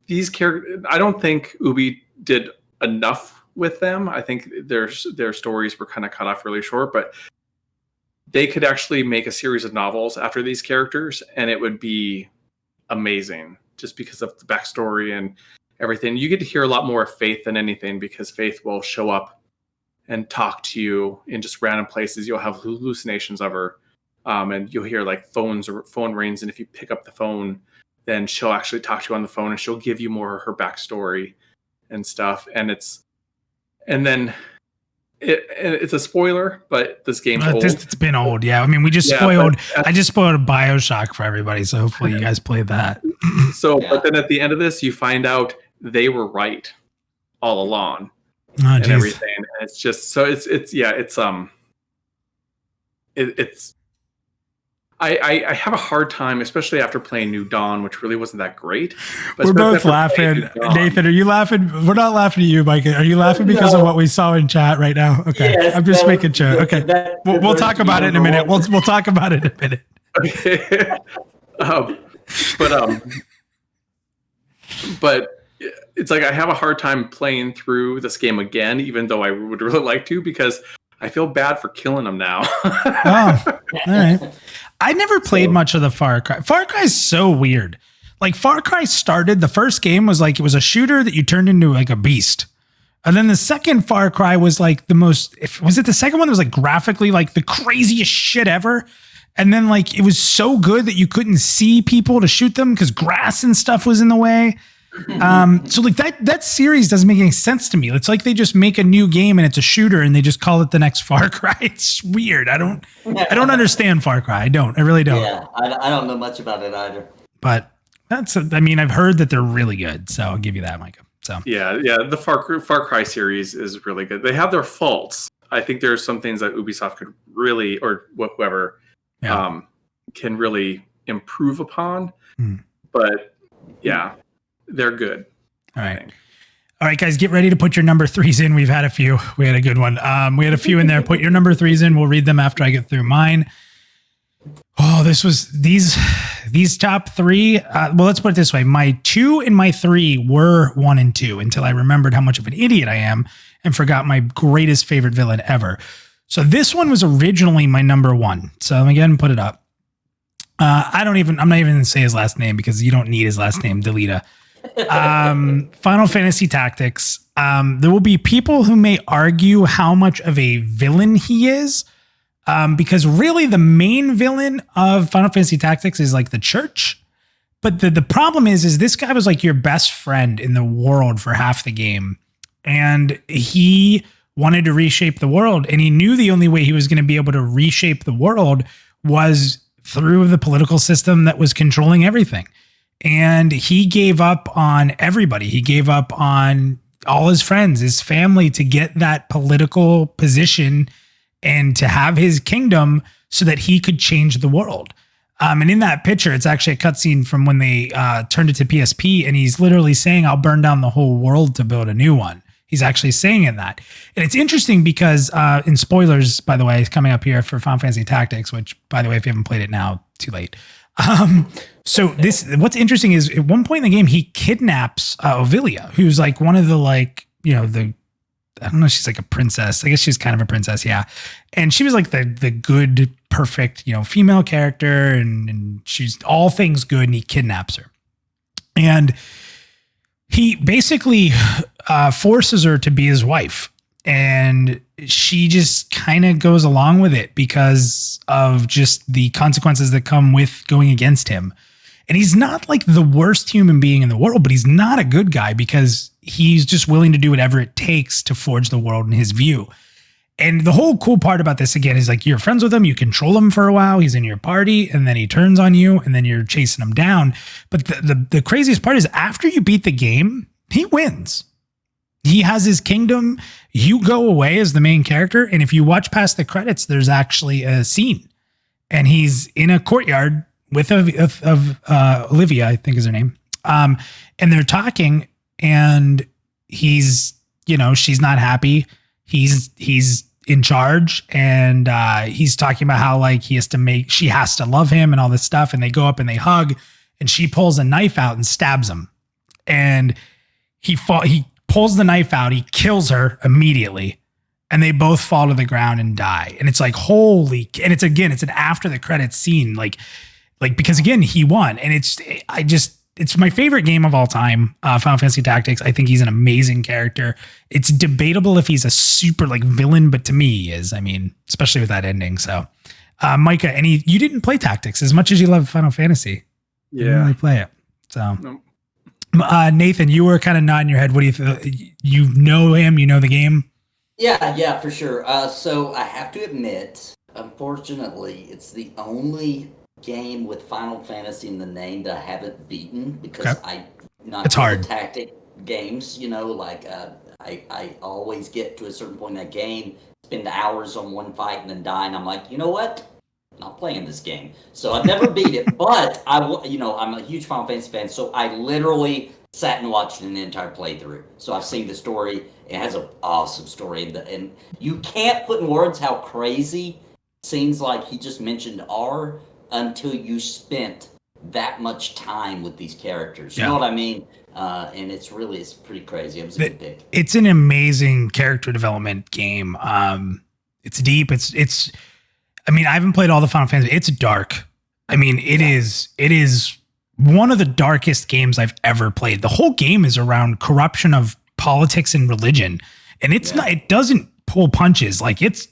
these characters, I don't think Ubi did enough with them. I think their stories were kind of cut off really short, but they could actually make a series of novels after these characters and it would be amazing. Just because of the backstory and everything. You get to hear a lot more of Faith than anything because Faith will show up and talk to you in just random places. You'll have hallucinations of her and you'll hear like phone rings. And if you pick up the phone, then she'll actually talk to you on the phone and she'll give you more of her backstory and stuff. And it's a spoiler, but this game's old. It's been old. Yeah. I mean, I just spoiled a BioShock for everybody. So hopefully you guys played that. But then at the end of this, you find out they were right all along and everything. And it's just, so I have a hard time, especially after playing New Dawn, which really wasn't that great. But we're both laughing. Nathan, are you laughing? We're not laughing at you, Mike. Are you laughing because of what we saw in chat right now? Okay. Yes, I'm just making sure. Okay. We'll talk about it in a minute. We'll talk about it in a minute. Okay. But it's like I have a hard time playing through this game again, even though I would really like to, because I feel bad for killing them now. Oh, all right. I never played much of the Far Cry. Far Cry is so weird. Like Far Cry started, the first game was like, it was a shooter that you turned into like a beast. And then the second Far Cry was like was it the second one that was like graphically like the craziest shit ever? And then like, it was so good that you couldn't see people to shoot them because grass and stuff was in the way. So like that series doesn't make any sense to me. It's like they just make a new game and it's a shooter and they just call it the next Far Cry. It's weird. I don't understand Far Cry. I really don't. Yeah, I don't know much about it either. But I've heard that they're really good. So I'll give you that, Micah. So yeah, the Far Cry series is really good. They have their faults. I think there's some things that Ubisoft could really, or whoever, can really improve upon. But yeah. They're good. All right, guys, get ready to put your number 3s in. We've had a few. We had a good one. We had a few in there. Put your number 3s in. We'll read them after I get through mine. Oh, this was these top 3. Well, let's put it this way. My 2 and my 3 were 1 and 2 until I remembered how much of an idiot I am and forgot my greatest favorite villain ever. So this one was originally my number 1. So again, put it up. I'm not even going to say his last name because you don't need his last name. Delete. Final Fantasy Tactics. There will be people who may argue how much of a villain he is, because really the main villain of Final Fantasy Tactics is like the church. But the problem is this guy was like your best friend in the world for half the game. and he wanted to reshape the world. And he knew the only way he was going to be able to reshape the world was through the political system that was controlling everything. And he gave up on everybody. He gave up on all his friends, his family, to get that political position and to have his kingdom so that he could change the world. And in that picture, it's actually a cutscene from when they turned it to PSP, and he's literally saying, I'll burn down the whole world to build a new one. He's actually saying in that. And it's interesting because in spoilers, by the way, coming up here for Final Fantasy Tactics, which, by the way, if you haven't played it now, too late. So what's interesting is at one point in the game, he kidnaps Ovilia, who's like one of the I don't know, she's like a princess. I guess she's kind of a princess, yeah. And she was like the good, perfect, female character, and she's all things good, and he kidnaps her. And he basically forces her to be his wife. And she just kind of goes along with it because of just the consequences that come with going against him. And he's not like the worst human being in the world, but he's not a good guy because he's just willing to do whatever it takes to forge the world in his view. And the whole cool part about this, again, is like you're friends with him, you control him for a while, he's in your party, and then he turns on you, and then you're chasing him down. But the craziest part is after you beat the game, he wins. He has his kingdom. You go away as the main character, and if you watch past the credits, there's actually a scene. And he's in a courtyard with Olivia, I think is her name. And they're talking, and he's, she's not happy. He's in charge, and he's talking about how like she has to love him and all this stuff. And they go up and they hug, and she pulls a knife out and stabs him. And he pulls the knife out, he kills her immediately, and they both fall to the ground and die. And it's like, holy, and it's an after the credits scene, like because again, he won. And it's my favorite game of all time, Final Fantasy Tactics. I think he's an amazing character. It's debatable if he's a super like villain, but to me he is. I mean, especially with that ending. So Mica, you didn't play Tactics as much as you love Final Fantasy. Yeah. You didn't really play it. So no. Nathan, you were kind of nodding your head. What do you think? You know him, you know the game? Yeah, for sure. So I have to admit, unfortunately, it's the only game with Final Fantasy in the name that I haven't beaten because it's hard. Tactic games, I always get to a certain point in that game, spend hours on one fight and then die, and I'm like, you know what? I'm not playing this game. So I've never beat it, but I'm a huge Final Fantasy fan, so I literally sat and watched an entire playthrough. So I've seen the story. It has an awesome story, and you can't put in words how crazy scenes like he just mentioned are until you spent that much time with these characters. You know what I mean? And it's pretty crazy. It was a good pick. It's an amazing character development game. It's deep. It's. I mean, I haven't played all the Final Fantasy. It's dark. I mean, it is one of the darkest games I've ever played. The whole game is around corruption of politics and religion, and it's not. It doesn't pull punches. Like, it's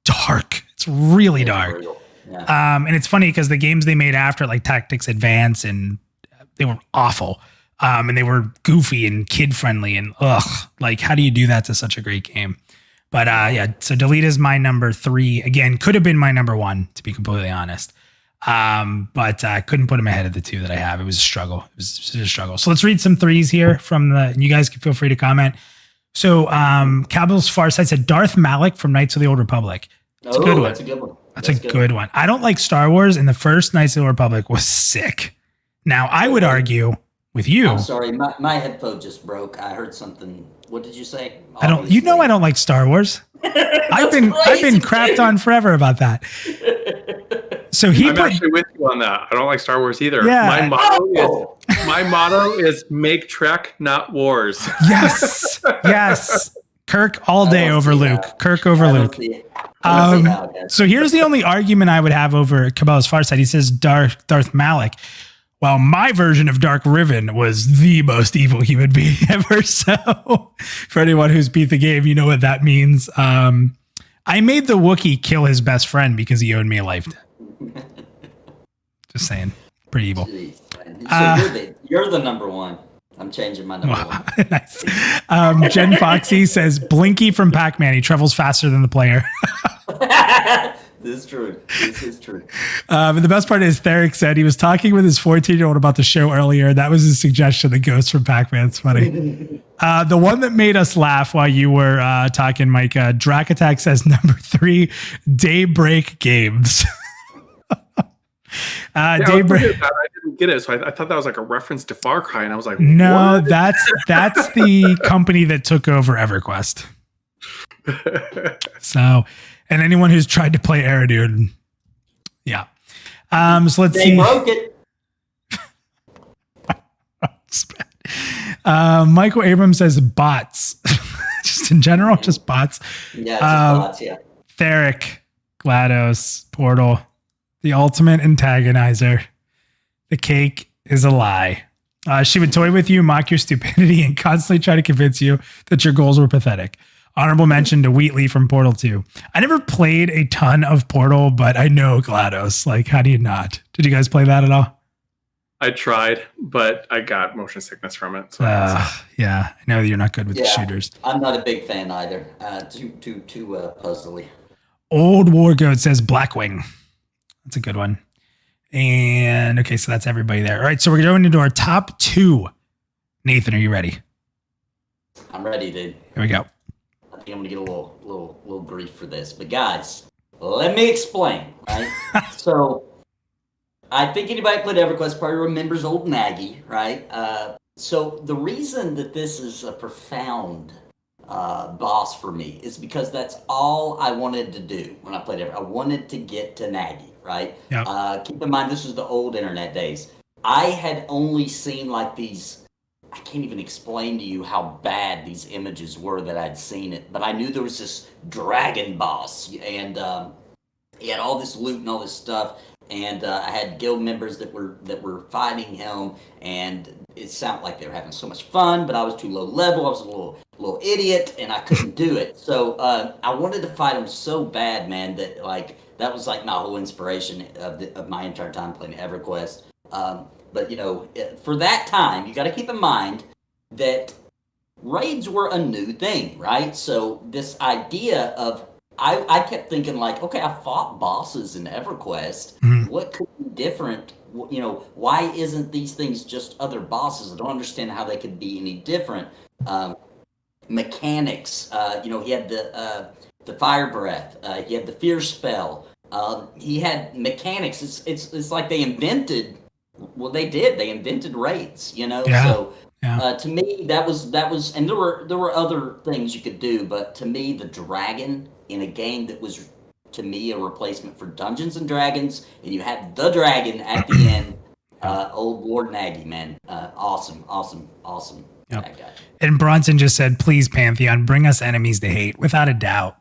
dark. It's really dark. Yeah. And it's funny because the games they made after, like Tactics Advance, and they were awful. And they were goofy and kid friendly, and like, how do you do that to such a great game? But so Delete is my number 3. Again, could have been my number 1, to be completely honest. But I couldn't put him ahead of the 2 that I have. It was a struggle. So let's read some 3s here and you guys can feel free to comment. So Cabal's Farsight said Darth Malak from Knights of the Old Republic. That's a good one. That's a good one. That's a good one. I don't like Star Wars, and the first Knights of the Old Republic was sick. Now, I would argue with you. I'm sorry, my headphone just broke. I heard something. What did you say? I don't like Star Wars. I've been crapped on forever about that. So I'm actually with you on that. I don't like Star Wars either. Yeah. My motto is make Trek, not wars. Yes. Kirk all day over Luke. Kirk over Luke. So here's the only argument I would have over Cabela's Farsight. He says Darth Malak. Well, my version of Dark Riven was the most evil human being ever. So for anyone who's beat the game, you know what that means. I made the Wookiee kill his best friend because he owed me a life debt. Just saying. Pretty evil. So you're the number 1. I'm changing my number Wow. one. Nice. Jen Foxy says Blinky from Pac-Man. He travels faster than the player. This is true. This is true. But the best part is Theric said he was talking with his 14-year-old about the show earlier. That was his suggestion, the Ghost from Pac-Man. It's funny. The one that made us laugh while you were talking, Mike, Drac Attack says number 3, Daybreak Games. Daybreak. I didn't get it, so I thought that was like a reference to Far Cry, and I was like, no, what? that's the company that took over EverQuest. So, and anyone who's tried to play Eridude, yeah. So let's see. They broke it. Michael Abrams says bots, just in general, just bots. Yeah, just bots. Yeah. Theric, GLaDOS, Portal, the ultimate antagonizer. The cake is a lie. She would toy with you, mock your stupidity, and constantly try to convince you that your goals were pathetic. Honorable mention to Wheatley from Portal 2. I never played a ton of Portal, but I know GLaDOS. Like, how do you not? Did you guys play that at all? I tried, but I got motion sickness from it. So yeah, I know you're not good with the shooters. I'm not a big fan either. Too puzzly. Old War Goat says Blackwing. That's a good one. And okay, so that's everybody there. All right, so we're going into our top 2. Nathan, are you ready? I'm ready, dude. Here we go. I think I'm gonna get a little grief for this, but guys, let me explain. Right? So, I think anybody who played EverQuest probably remembers old Nagy, right? So the reason that this is a profound boss for me is because that's all I wanted to do when I played Ever. I wanted to get to Nagy, right? Yep. Keep in mind, this was the old internet days. I had only seen like these. I can't even explain to you how bad these images were that I'd seen it, but I knew there was this dragon boss, and he had all this loot and all this stuff, and I had guild members that were fighting him, and it sounded like they were having so much fun, but I was too low level. I was a little idiot, and I couldn't do it. So I wanted to fight him so bad, man, that that was like my whole inspiration of my entire time playing EverQuest. But, for that time, you got to keep in mind that raids were a new thing, right? So this idea of, I kept thinking like, okay, I fought bosses in EverQuest. Mm-hmm. What could be different? Why isn't these things just other bosses? I don't understand how they could be any different. Mechanics, he had the fire breath. He had the fear spell. He had mechanics. It's like they invented. Well, they did. They invented raids, Yeah. So to me, that was, and there were other things you could do, but to me, the dragon in a game that was, to me, a replacement for Dungeons and Dragons, and you had the dragon at the end. Old Lord Nagy, man, awesome. Yep. And Bronson just said, "Please, Pantheon, bring us enemies to hate." Without a doubt,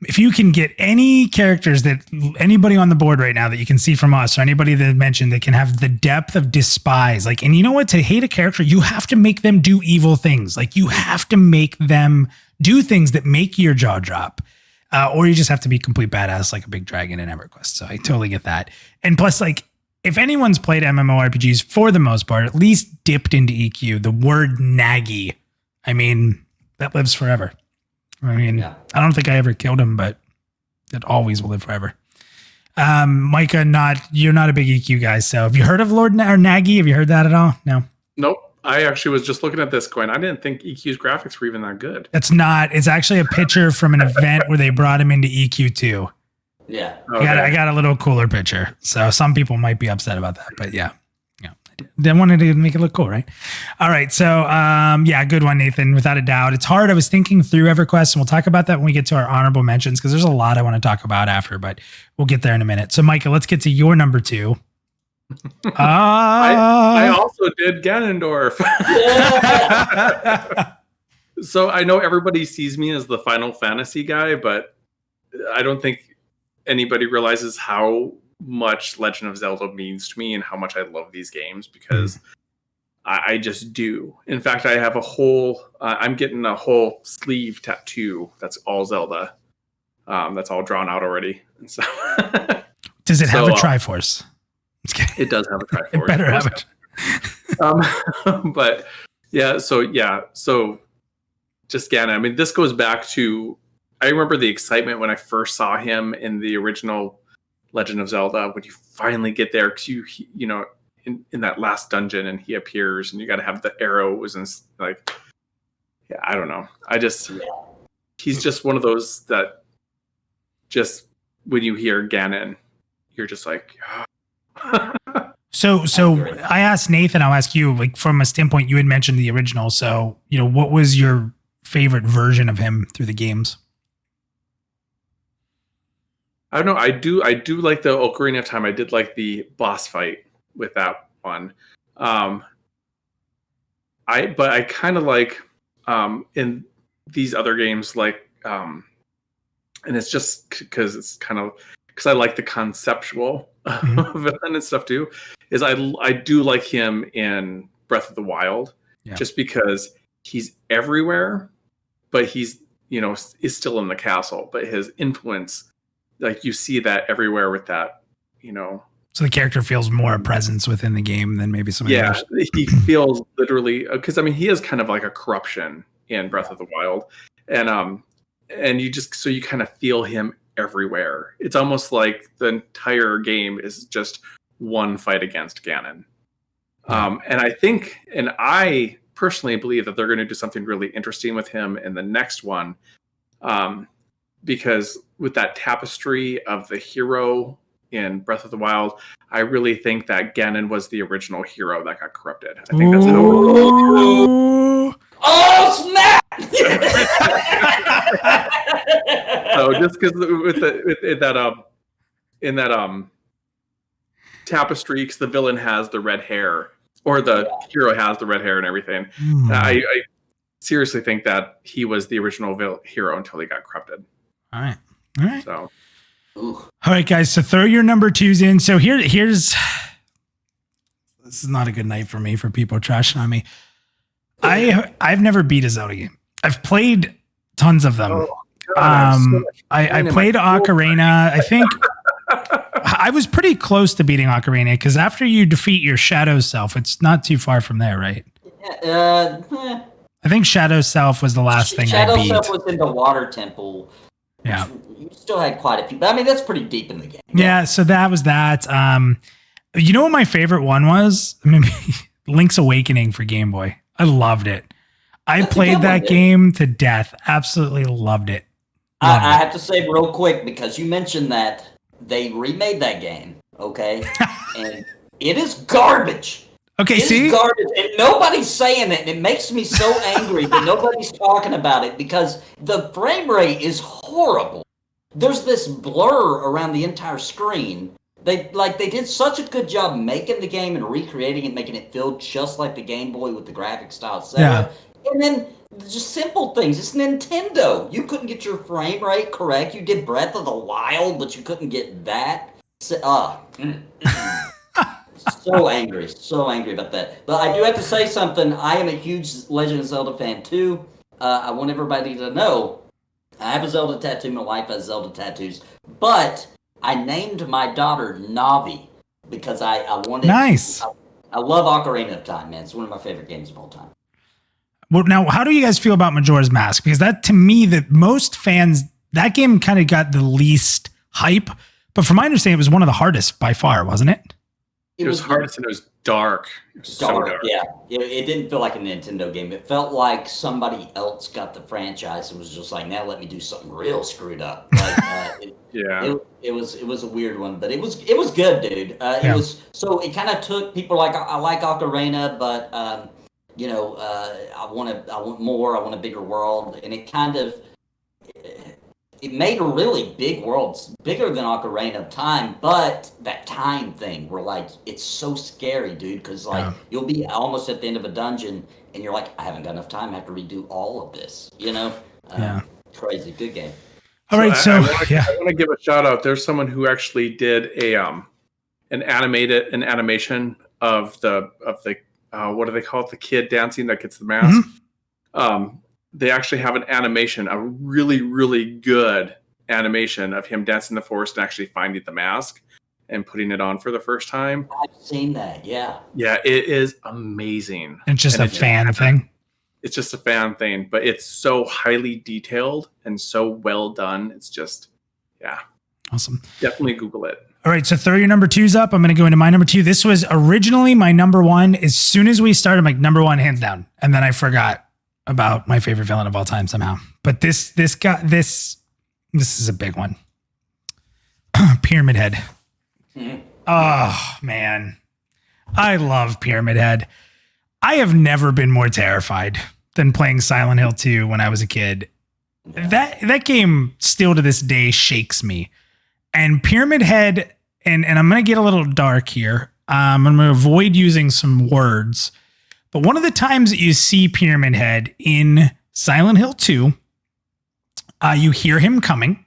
if you can get any characters that anybody on the board right now that you can see from us or anybody that mentioned that can have the depth of despise, and you know what, to hate a character, you have to make them do evil things. You have to make them do things that make your jaw drop. Or you just have to be complete badass like a big dragon in EverQuest. So I totally get that. And plus, if anyone's played MMORPGs for the most part, at least dipped into EQ, the word Nagy, that lives forever. I don't think I ever killed him, but it always will live forever. Mica, you're not a big EQ guy. So have you heard of Lord Nagy? Have you heard that at all? No. Nope. I actually was just looking at this going, I didn't think EQ's graphics were even that good. It's actually a picture from an event where they brought him into EQ2. Yeah. Okay. I got a little cooler picture. So some people might be upset about that, but yeah. They wanted to make it look cool, right? All right. So, good one, Nathan, without a doubt. It's hard. I was thinking through EverQuest, and we'll talk about that when we get to our honorable mentions, because there's a lot I want to talk about after, but we'll get there in a minute. So, Mica, let's get to your number 2. I also did Ganondorf. So I know everybody sees me as the Final Fantasy guy, but I don't think anybody realizes how much Legend of Zelda means to me and how much I love these games, because I just do. In fact, I have I'm getting a whole sleeve tattoo that's all Zelda. That's all drawn out already. And so does it have a Triforce? It does have a Triforce. It better have it. But so just Ganon. I mean, this goes back to, I remember the excitement when I first saw him in the original Legend of Zelda, when you finally get there, because you know, in that last dungeon, and he appears, and you got to have the arrows and like, yeah, I don't know. He's just one of those that just when you hear Ganon, you're just like. So I asked Nathan, I'll ask you, like, from a standpoint, you had mentioned the original. So, you know, what was your favorite version of him through the games? I don't know. I do like the Ocarina of Time. I did like the boss fight with that one. I kind of like in these other games, like, and it's just because it's kind of because I like the conceptual villain and stuff too. Is I do like him in Breath of the Wild, just because he's everywhere, but he's, you know, is still in the castle, but his influence, like, you see that everywhere with that, you know. So the character feels more a presence within the game than maybe some others. He feels literally, because I mean, he is kind of like a corruption in Breath of the Wild, and you just, so you kind of feel him everywhere. It's almost like the entire game is just one fight against Ganon. And I personally believe that they're going to do something really interesting with him in the next one, because with that tapestry of the hero in Breath of the Wild, I really think that Ganon was the original hero that got corrupted. I think that's how. Oh snap! So just because in that tapestry, because the villain has the red hair, or the hero has the red hair and everything. I seriously think that he was the original hero until he got corrupted. All right. So, all right, guys. So throw your number twos in. So here's. This is not a good night for me, for people trashing on me. I've never beat a Zelda game. I've played tons of them. Oh, God, I played Ocarina. I think I was pretty close to beating Ocarina, because after you defeat your Shadow Self, it's not too far from there, right? I think Shadow Self was the last thing I beat. Shadow Self was in the Water Temple. Yeah. You still had quite a few, but I mean, that's pretty deep in the game. Yeah, so that was that. You know what my favorite one was? I mean, Link's Awakening for Game Boy. I loved it. I played that game to death. Absolutely loved it. I have to say real quick, because you mentioned that they remade that game, okay? And it is garbage. Okay, It's garbage, and nobody's saying it, and it makes me so angry that nobody's talking about it, because the frame rate is horrible. There's this blur around the entire screen. They did such a good job making the game and recreating it, making it feel just like the Game Boy with the graphic style, etc. Yeah. And then just simple things. It's Nintendo. You couldn't get your frame rate correct. You did Breath of the Wild, but you couldn't get that. So angry about that. But I do have to say something. I am a huge Legend of Zelda fan too. I want everybody to know I have a Zelda tattoo. My wife has Zelda tattoos, but I named my daughter Navi because I wanted. Nice. I love Ocarina of Time, man. It's one of my favorite games of all time. Well, now, how do you guys feel about Majora's Mask? Because that, to me, that most fans, that game kind of got the least hype. But from my understanding, it was one of the hardest by far, wasn't it? It was hardest, and it was dark. It was so dark. Yeah. It didn't feel like a Nintendo game. It felt like somebody else got the franchise and was just like, now let me do something real screwed up. Like, it was a weird one, but it was good, dude. It was, so it kind of took people like, I like Ocarina, but I want more. I want a bigger world, and it kind of. It made a really big world, bigger than Ocarina of Time, but that time thing where, like, it's so scary, dude, because, you'll be almost at the end of a dungeon, and you're like, I haven't got enough time, I have to redo all of this, you know? Crazy. Good game. All right, I want to give a shout out. There's someone who actually did an animation of the what do they call it? The kid dancing that gets the mask. Mm-hmm. They actually have an animation, a really, really good animation of him dancing in the forest and actually finding the mask. and putting it on for the first time. I've seen that. Yeah. Yeah, it is amazing. It's just a fan thing. It's just a fan thing, but it's so highly detailed and so well done. It's just, yeah. Awesome. Definitely Google it. All right, so throw your number 2s up. I'm going to go into my number 2. This was originally my number 1. As soon as we started, I'm like, number 1, hands down. And then I forgot about my favorite villain of all time somehow. But this is a big one. Pyramid Head. Oh, man. I love Pyramid Head. I have never been more terrified than playing Silent Hill 2 when I was a kid. That game still to this day shakes me. And Pyramid Head, and I'm going to get a little dark here. I'm going to avoid using some words. But one of the times that you see Pyramid Head in Silent Hill 2, you hear him coming.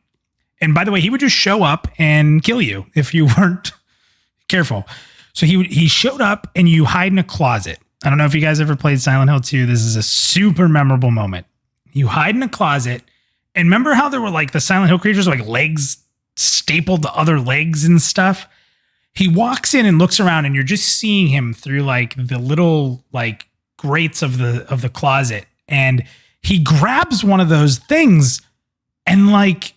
And by the way, he would just show up and kill you if you weren't careful. So he showed up and you hide in a closet. I don't know if you guys ever played Silent Hill 2. This is a super memorable moment. You hide in a closet. And remember how there were like the Silent Hill creatures, like legs stapled to other legs and stuff? He walks in and looks around and you're just seeing him through like the little like grates of the closet. And he grabs one of those things and like,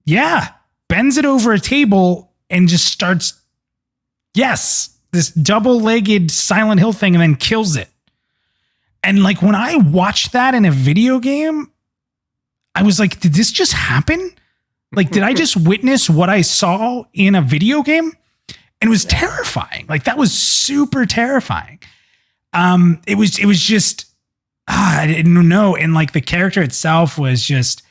yeah, bends it over a table and just starts, this double-legged Silent Hill thing and then kills it. And like when I watched that in a video game, I was like, did this just happen? Like, did I just witness what I saw in a video game? And it was terrifying. Like that was super terrifying. It was just, I didn't know. And like the character itself was just,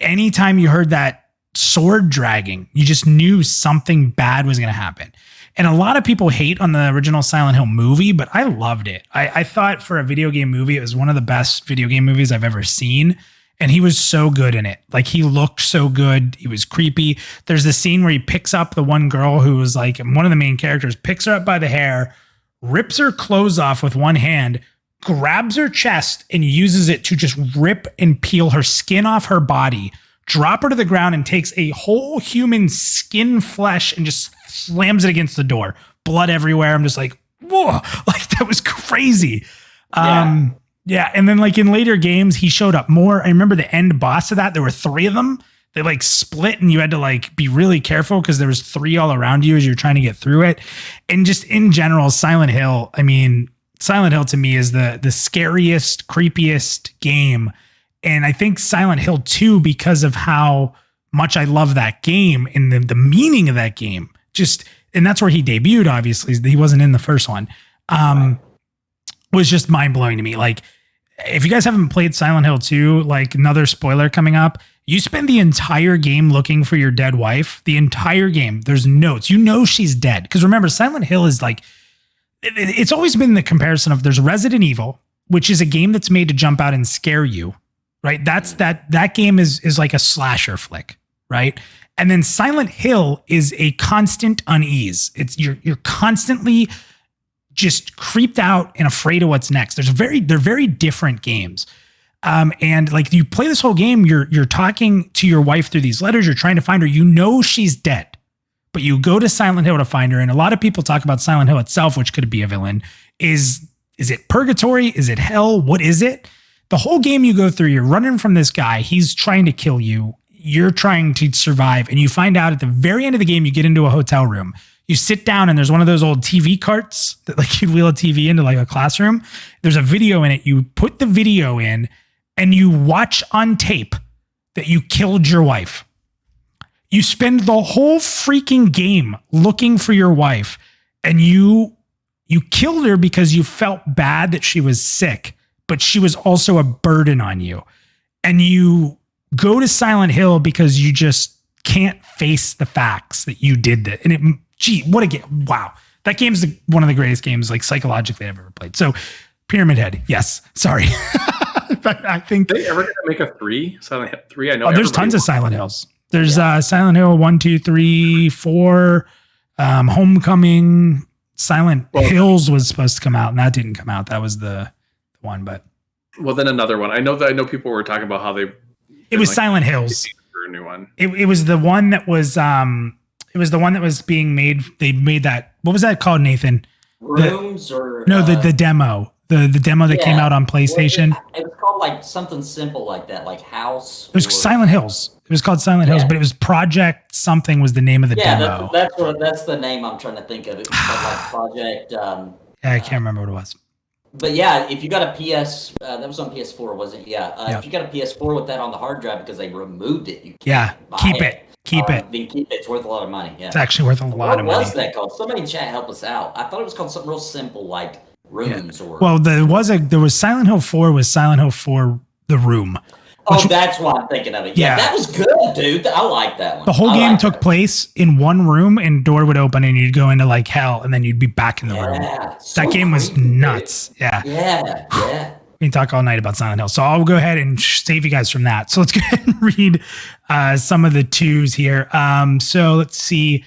anytime you heard that sword dragging, you just knew something bad was going to happen. And a lot of people hate on the original Silent Hill movie, but I loved it. I thought for a video game movie, it was one of the best video game movies I've ever seen. And he was so good in it. Like he looked so good. He was creepy. There's the scene where he picks up the one girl who was like one of the main characters, picks her up by the hair, rips her clothes off with one hand, grabs her chest and uses it to just rip and peel her skin off her body, drop her to the ground and takes a whole human skin flesh and just slams it against the door. Blood everywhere. I'm just like, whoa, like that was crazy. Yeah. And then like in later games, he showed up more. I remember the end boss of that. There were 3 of them. They like split and you had to like be really careful because there was 3 all around you as you're trying to get through it. And just in general, Silent Hill, I mean, Silent Hill to me is the scariest, creepiest game. And I think Silent Hill 2, because of how much I love that game and the meaning of that game, just, and that's where he debuted, obviously. He wasn't in the first one. Was just mind blowing to me. Like, if you guys haven't played Silent Hill 2, like another spoiler coming up, you spend the entire game looking for your dead wife. The entire game, there's notes. You know she's dead. Because remember, Silent Hill is like, it's always been the comparison of there's Resident Evil, which is a game that's made to jump out and scare you, right? That game is like a slasher flick, right? And then Silent Hill is a constant unease. It's you're constantly just creeped out and afraid of what's next. They're very different games. And like you play this whole game, you're talking to your wife through these letters, you're trying to find her. You know she's dead, but you go to Silent Hill to find her. And a lot of people talk about Silent Hill itself, which could be a villain. Is it purgatory? Is it hell? What is it? The whole game you go through, you're running from this guy. He's trying to kill you. You're trying to survive. And you find out at the very end of the game, you get into a hotel room. You sit down and there's one of those old TV carts that like you wheel a TV into like a classroom. There's a video in it. You put the video in and you watch on tape that you killed your wife. You spend the whole freaking game looking for your wife and you killed her because you felt bad that she was sick, but she was also a burden on you. And you go to Silent Hill because you just can't face the facts that you did that. And what a game. Wow. That game's one of the greatest games like psychologically I've ever played. So Pyramid Head. Yes. Sorry. But I think. Are they ever going to make a 3? Silent Hill 3? I know. There's tons of Silent Hills. There's Silent Hill 1, 2, 3, 4, Homecoming. Silent Hills was supposed to come out and that didn't come out. That was the one, but. Well, then another one. I know people were talking about how they. It was like, Silent Hills. For a new one. It was the one that was, it It was the one that was being made. They made that. What was that called, Nathan? Rooms the demo. The demo that came out on PlayStation. It was called like something simple like that, like House. It was Silent Hills. It was called Silent Hills, but it was Project something was the name of the demo. That's the name I'm trying to think of. It was called like Project. I can't remember what it was. But yeah, if you got a PS, that was on PS4, wasn't it? Yeah. If you got a PS4 with that on the hard drive because they removed it, you can't keep it. Keep it. Then keep it. It's worth a lot of money. Yeah. It's actually worth a lot of money. What was that called? Somebody in chat help us out. I thought it was called something real simple like Rooms or. Well, there was Silent Hill 4 was Silent Hill 4 The Room. That's why I'm thinking of it. Yeah, that was good, dude. I like that one. The whole game took place in one room, and door would open, and you'd go into like hell, and then you'd be back in the room. That game was nuts. Dude. Yeah. We can talk all night about Silent Hill, so I'll go ahead and save you guys from that. So let's go ahead and read some of the twos here. So let's see.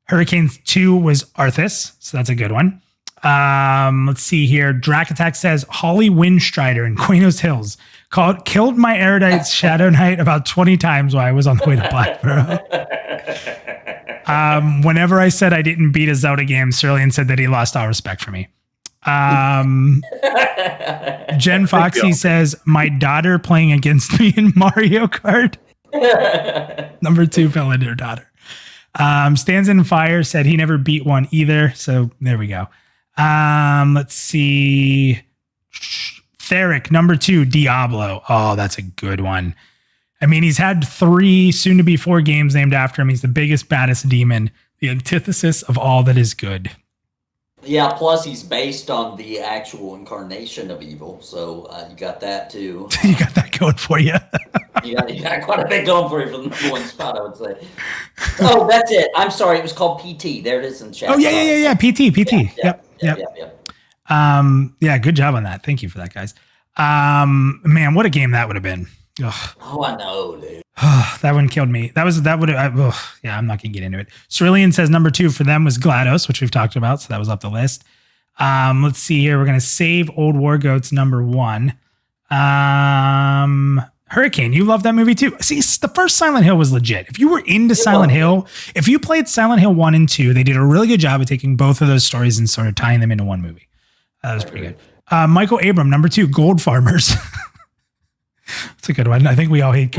Hurricane 2 was Arthas, so that's a good one. Let's see here. Drac Attack says Holly Windstrider in Quenos Hills killed my Erudite Shadow Knight about 20 times while I was on the way to Blackborough. Whenever I said I didn't beat a Zelda game, Cerulean said that he lost all respect for me. Jen Foxy says my daughter playing against me in Mario Kart. Number 2 villain, her daughter. Stands in Fire said he never beat one either. So there we go. Let's see. Theric, number 2, Diablo. Oh, that's a good one. I mean, he's had 3, soon to be 4 games named after him. He's the biggest, baddest demon, the antithesis of all that is good. Yeah, plus he's based on the actual incarnation of evil. So you got that too. You got that going for you. you got quite a bit going for you for the number 1 spot, I would say. Oh, that's it. I'm sorry. It was called PT. There it is in chat. Oh, yeah. PT. Yep. Yeah, good job on that. Thank you for that, guys. Man, what a game that would have been. Ugh. Oh, I know, dude. That one killed me. I'm not gonna get into it. Cerulean says number 2 for them was GLaDOS, which we've talked about, so that was up the list. Let's see here. We're gonna save Old War Goats number 1. Hurricane, you love that movie too. See, the first Silent Hill was legit. If you were into Silent Hill, if you played Silent Hill 1 and 2, they did a really good job of taking both of those stories and sort of tying them into one movie. That was pretty good. Michael Abram, number 2, Gold Farmers. That's a good one. I think we all hate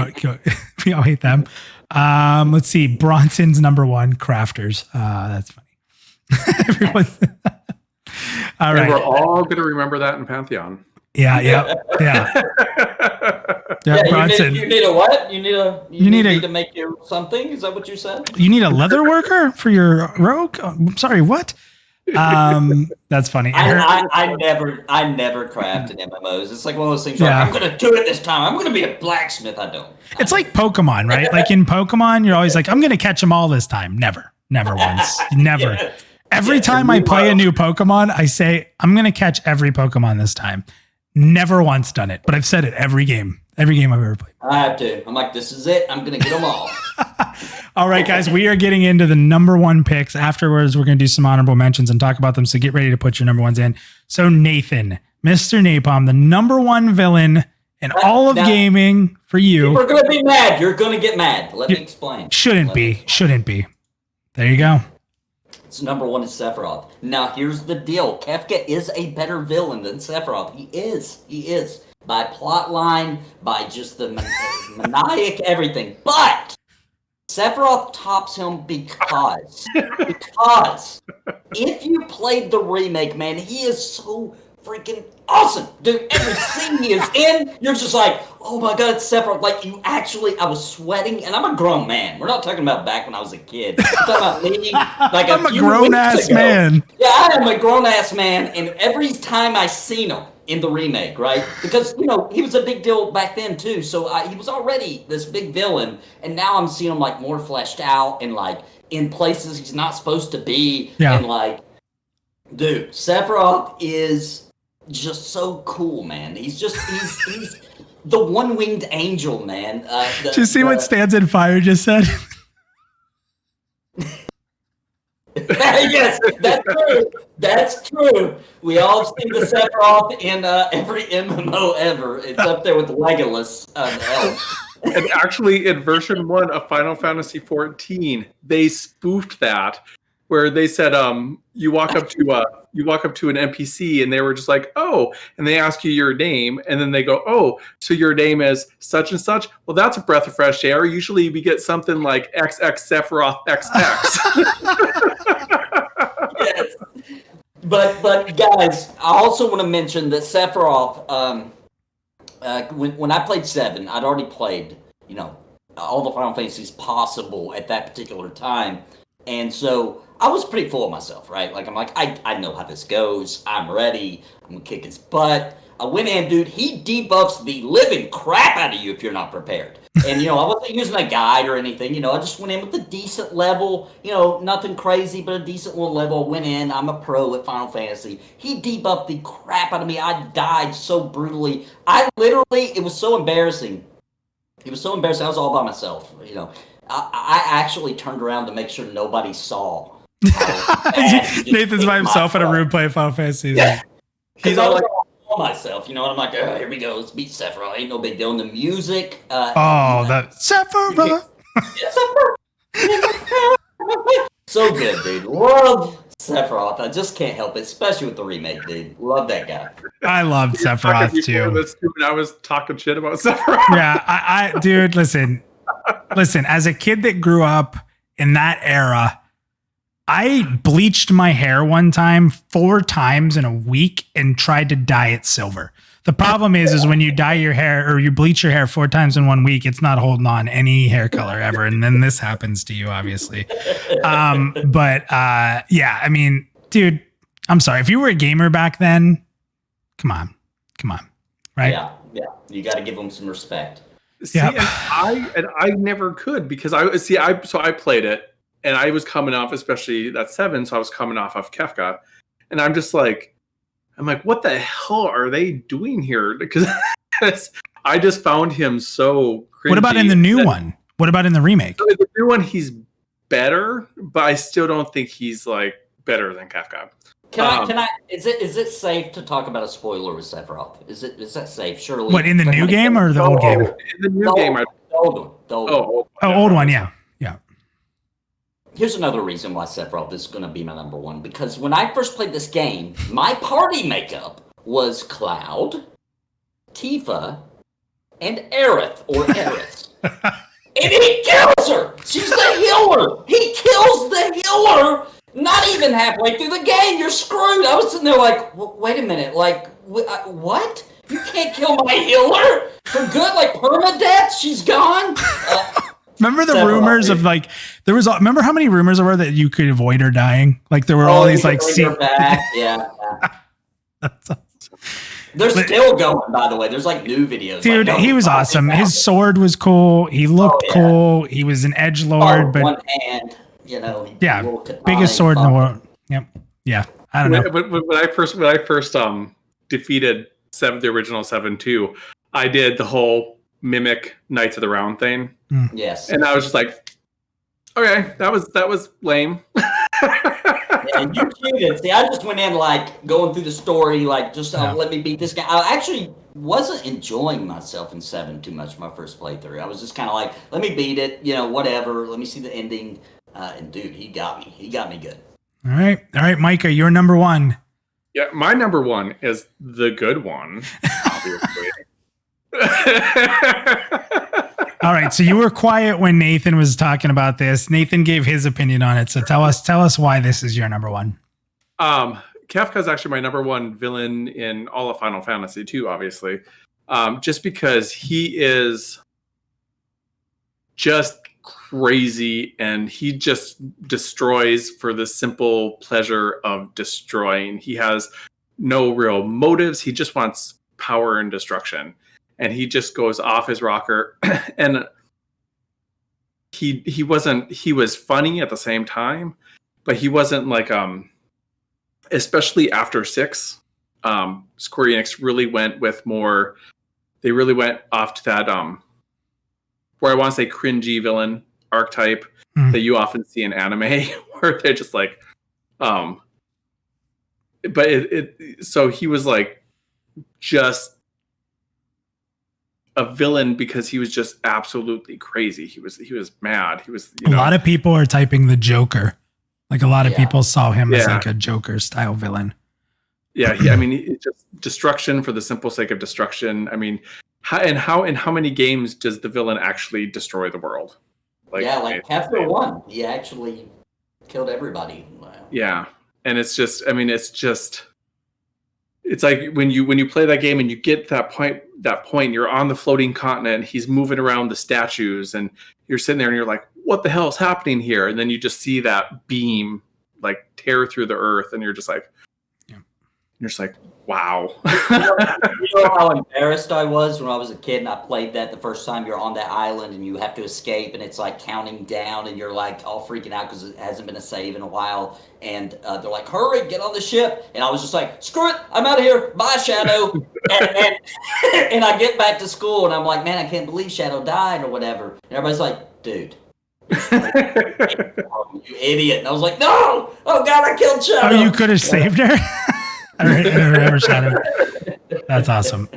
we all hate them. Let's see. Bronson's number 1, Crafters. That's funny. Everyone's all right. We're all going to remember that in Pantheon. Yeah. Bronson. You need a what? You need to make your something? Is that what you said? You need a leather worker for your rogue? Oh, I'm sorry, what? That's funny. I never crafted MMOs. It's like one of those things where I'm gonna do it this time. I'm gonna be a blacksmith. I don't. It's like Pokemon, right? Like in Pokemon, you're always like, I'm gonna catch them all this time. Never once. Never. Yeah. Every time I play a new Pokemon, I say, I'm gonna catch every Pokemon this time. Never once done it, but I've said it every game I've ever played. I have to. I'm like, this is it. I'm gonna get them all. All right, guys, we are getting into the number 1 picks. Afterwards, we're going to do some honorable mentions and talk about them. So get ready to put your number 1s in. So Nathan, Mr. Napalm, the number 1 villain in all of gaming for you. We're going to be mad. You're going to get mad. Let me explain. Shouldn't be. There you go. It's number 1 is Sephiroth. Now, here's the deal. Kefka is a better villain than Sephiroth. He is. By plot line, by just the maniac, everything. But Sephiroth tops him because if you played the remake, man, he is so freaking awesome. Dude, every scene he is in, you're just like, oh my God, it's Sephiroth. Like, I was sweating, and I'm a grown man. We're not talking about back when I was a kid. We're talking about me, like I'm a grown-ass man. Yeah, I am a grown-ass man, and every time I seen him in the remake, right? Because, he was a big deal back then, too. So he was already this big villain, and now I'm seeing him, like, more fleshed out and, like, in places he's not supposed to be. Yeah. And, like, dude, Sephiroth is just so cool, man. He's the one-winged angel, man. Did you see what Stands in Fire just said? Yes, that's true. We all have seen the Sephiroth in every MMO ever. It's up there with Legolas, the elf. And actually, in version 1 of Final Fantasy XIV, they spoofed that, where they said, you walk up to an NPC, and they were just like, "Oh," and they ask you your name, and then they go, "Oh, so your name is such and such." Well, that's a breath of fresh air. Usually, we get something like XX Sephiroth XX. Yes. But guys, I also want to mention that Sephiroth. When I played 7, I'd already played, all the Final Fantasies possible at that particular time. And so I was pretty full of myself, right? Like, I'm like, I know how this goes. I'm ready. I'm going to kick his butt. I went in, dude. He debuffs the living crap out of you if you're not prepared. And, I wasn't using a guide or anything. I just went in with a decent level, nothing crazy, but a decent little level. Went in. I'm a pro at Final Fantasy. He debuffed the crap out of me. I died so brutally. It was so embarrassing. It was so embarrassing. I was all by myself, I actually turned around to make sure nobody saw. Nathan's by himself in a room playing Final Fantasy. Yeah. He's all like, myself, and I'm like, oh, here we go, let's beat Sephiroth. Ain't no big deal. And the music. That Sephiroth. So good, dude. Love Sephiroth. I just can't help it, especially with the remake, dude. Love that guy. I love Sephiroth too. I was talking shit about Sephiroth. Yeah, I dude, listen. As a kid that grew up in that era, I bleached my hair one time 4 times in a week and tried to dye it silver. The problem is when you dye your hair or you bleach your hair 4 times in 1 week, it's not holding on any hair color ever. And then this happens to you, obviously. Yeah, I mean, dude, I'm sorry. If you were a gamer back then, come on. Right? Yeah. You got to give them some respect. See, and I never could because I played it. And I was coming off, especially that 7, so I was coming off of Kefka. And I'm just like, what the hell are they doing here? Because I just found him so cringy. What about in the new one? What about in the remake? So in the new one, he's better, but I still don't think he's like better than Kefka. Can I? Is it safe to talk about a spoiler with Sephiroth? Is that safe? Surely. What, in the new game or the old game? In the new game, the old one. Old one, yeah. Here's another reason why Sephiroth is going to be my number 1. Because when I first played this game, my party makeup was Cloud, Tifa, and Aerith, or Aerith. And he kills her! She's the healer! He kills the healer! Not even halfway through the game, you're screwed! I was sitting there like, wait a minute, like, what? You can't kill my healer? For good, like permadeath? She's gone? Remember the rumors of like remember how many rumors there were that you could avoid her dying? Like there were all these like yeah. They're still going, by the way. There's like new videos. Dude, like, he was awesome. His sword was cool. He looked cool. He was an edgelord, but one hand, biggest sword in the world. Yep. Yeah. I don't know. But when I first defeated the original 7-2, I did the whole mimic Knights of the Round thing. Yes. And I was just like, okay, that was lame. And you cheated. See, I just went in like going through the story, like just let me beat this guy. I actually wasn't enjoying myself in 7 too much my first playthrough. I was just kind of like, let me beat it, whatever. Let me see the ending. And dude, he got me. He got me good. All right, Mica, you're number 1. Yeah, my number 1 is the good one, obviously. All right, so you were quiet when Nathan was talking about this. Nathan gave his opinion on it, so tell us why this is your number 1. Kefka is actually my number 1 villain in all of Final Fantasy 2, obviously. Just because he is just crazy and he just destroys for the simple pleasure of destroying. He has no real motives. He just wants power and destruction. And he just goes off his rocker. And he was funny at the same time, but he wasn't like, especially after 6, Square Enix really went with more, they really went off to that, where I want to say cringy villain archetype that you often see in anime, where they're just like, but so he was like, just a villain because he was just absolutely crazy. He was mad. He was, a lot of people are typing the Joker. Like a lot of people saw him as like a Joker style villain. Yeah, I mean, it's just destruction for the simple sake of destruction. I mean, how many games does the villain actually destroy the world? Like Kefka 1, he actually killed everybody. Wow. Yeah, and it's just, I mean, it's like when you play that game and you get that point, you're on the floating continent, he's moving around the statues, and you're sitting there and you're like, what the hell is happening here? And then you just see that beam like tear through the earth, and you're just like, wow. you know how embarrassed I was when I was a kid and I played that the first time. You're on that island and you have to escape, and it's like counting down, and you're like all freaking out because it hasn't been a save in a while. And they're like, hurry, get on the ship. And I was just like, screw it, I'm out of here. Bye, Shadow. and I get back to school and I'm like, man, I can't believe Shadow died or whatever. And everybody's like, dude. You idiot. And I was like, no! Oh, God, I killed Shadow. Oh, you could have saved her? I remember Shadow. That's awesome.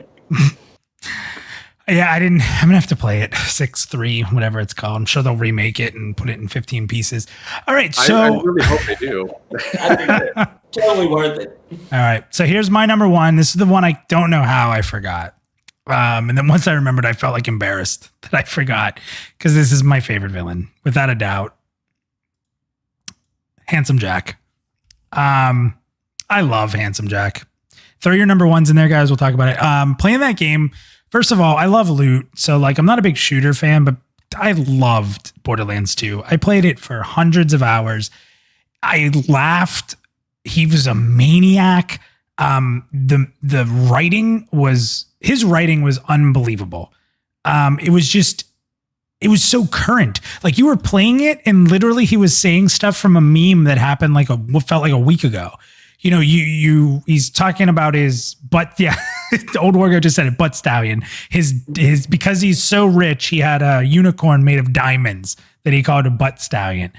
Yeah, I'm gonna have to play it 6.3, whatever it's called. I'm sure they'll remake it and put it in 15 pieces. All right, so I really hope they do. I think it's totally worth it. All right, so here's my number one. This is the one I don't know how I forgot. And then once I remembered, I felt like embarrassed that I forgot, because this is my favorite villain, without a doubt. Handsome Jack. I love Handsome Jack. Throw your number ones in there, guys. We'll talk about it. Playing that game, first of all, I love loot. So like, I'm not a big shooter fan, but I loved Borderlands 2. I played it for hundreds of hours. I laughed. He was a maniac. The writing was, his writing was unbelievable. It was so current. Like, you were playing it and literally he was saying stuff from a meme that happened like what felt like a week ago. You know, he's talking about his butt. Yeah. The old warrior just said it, butt stallion. His, because he's so rich, he had a unicorn made of diamonds that he called a butt stallion.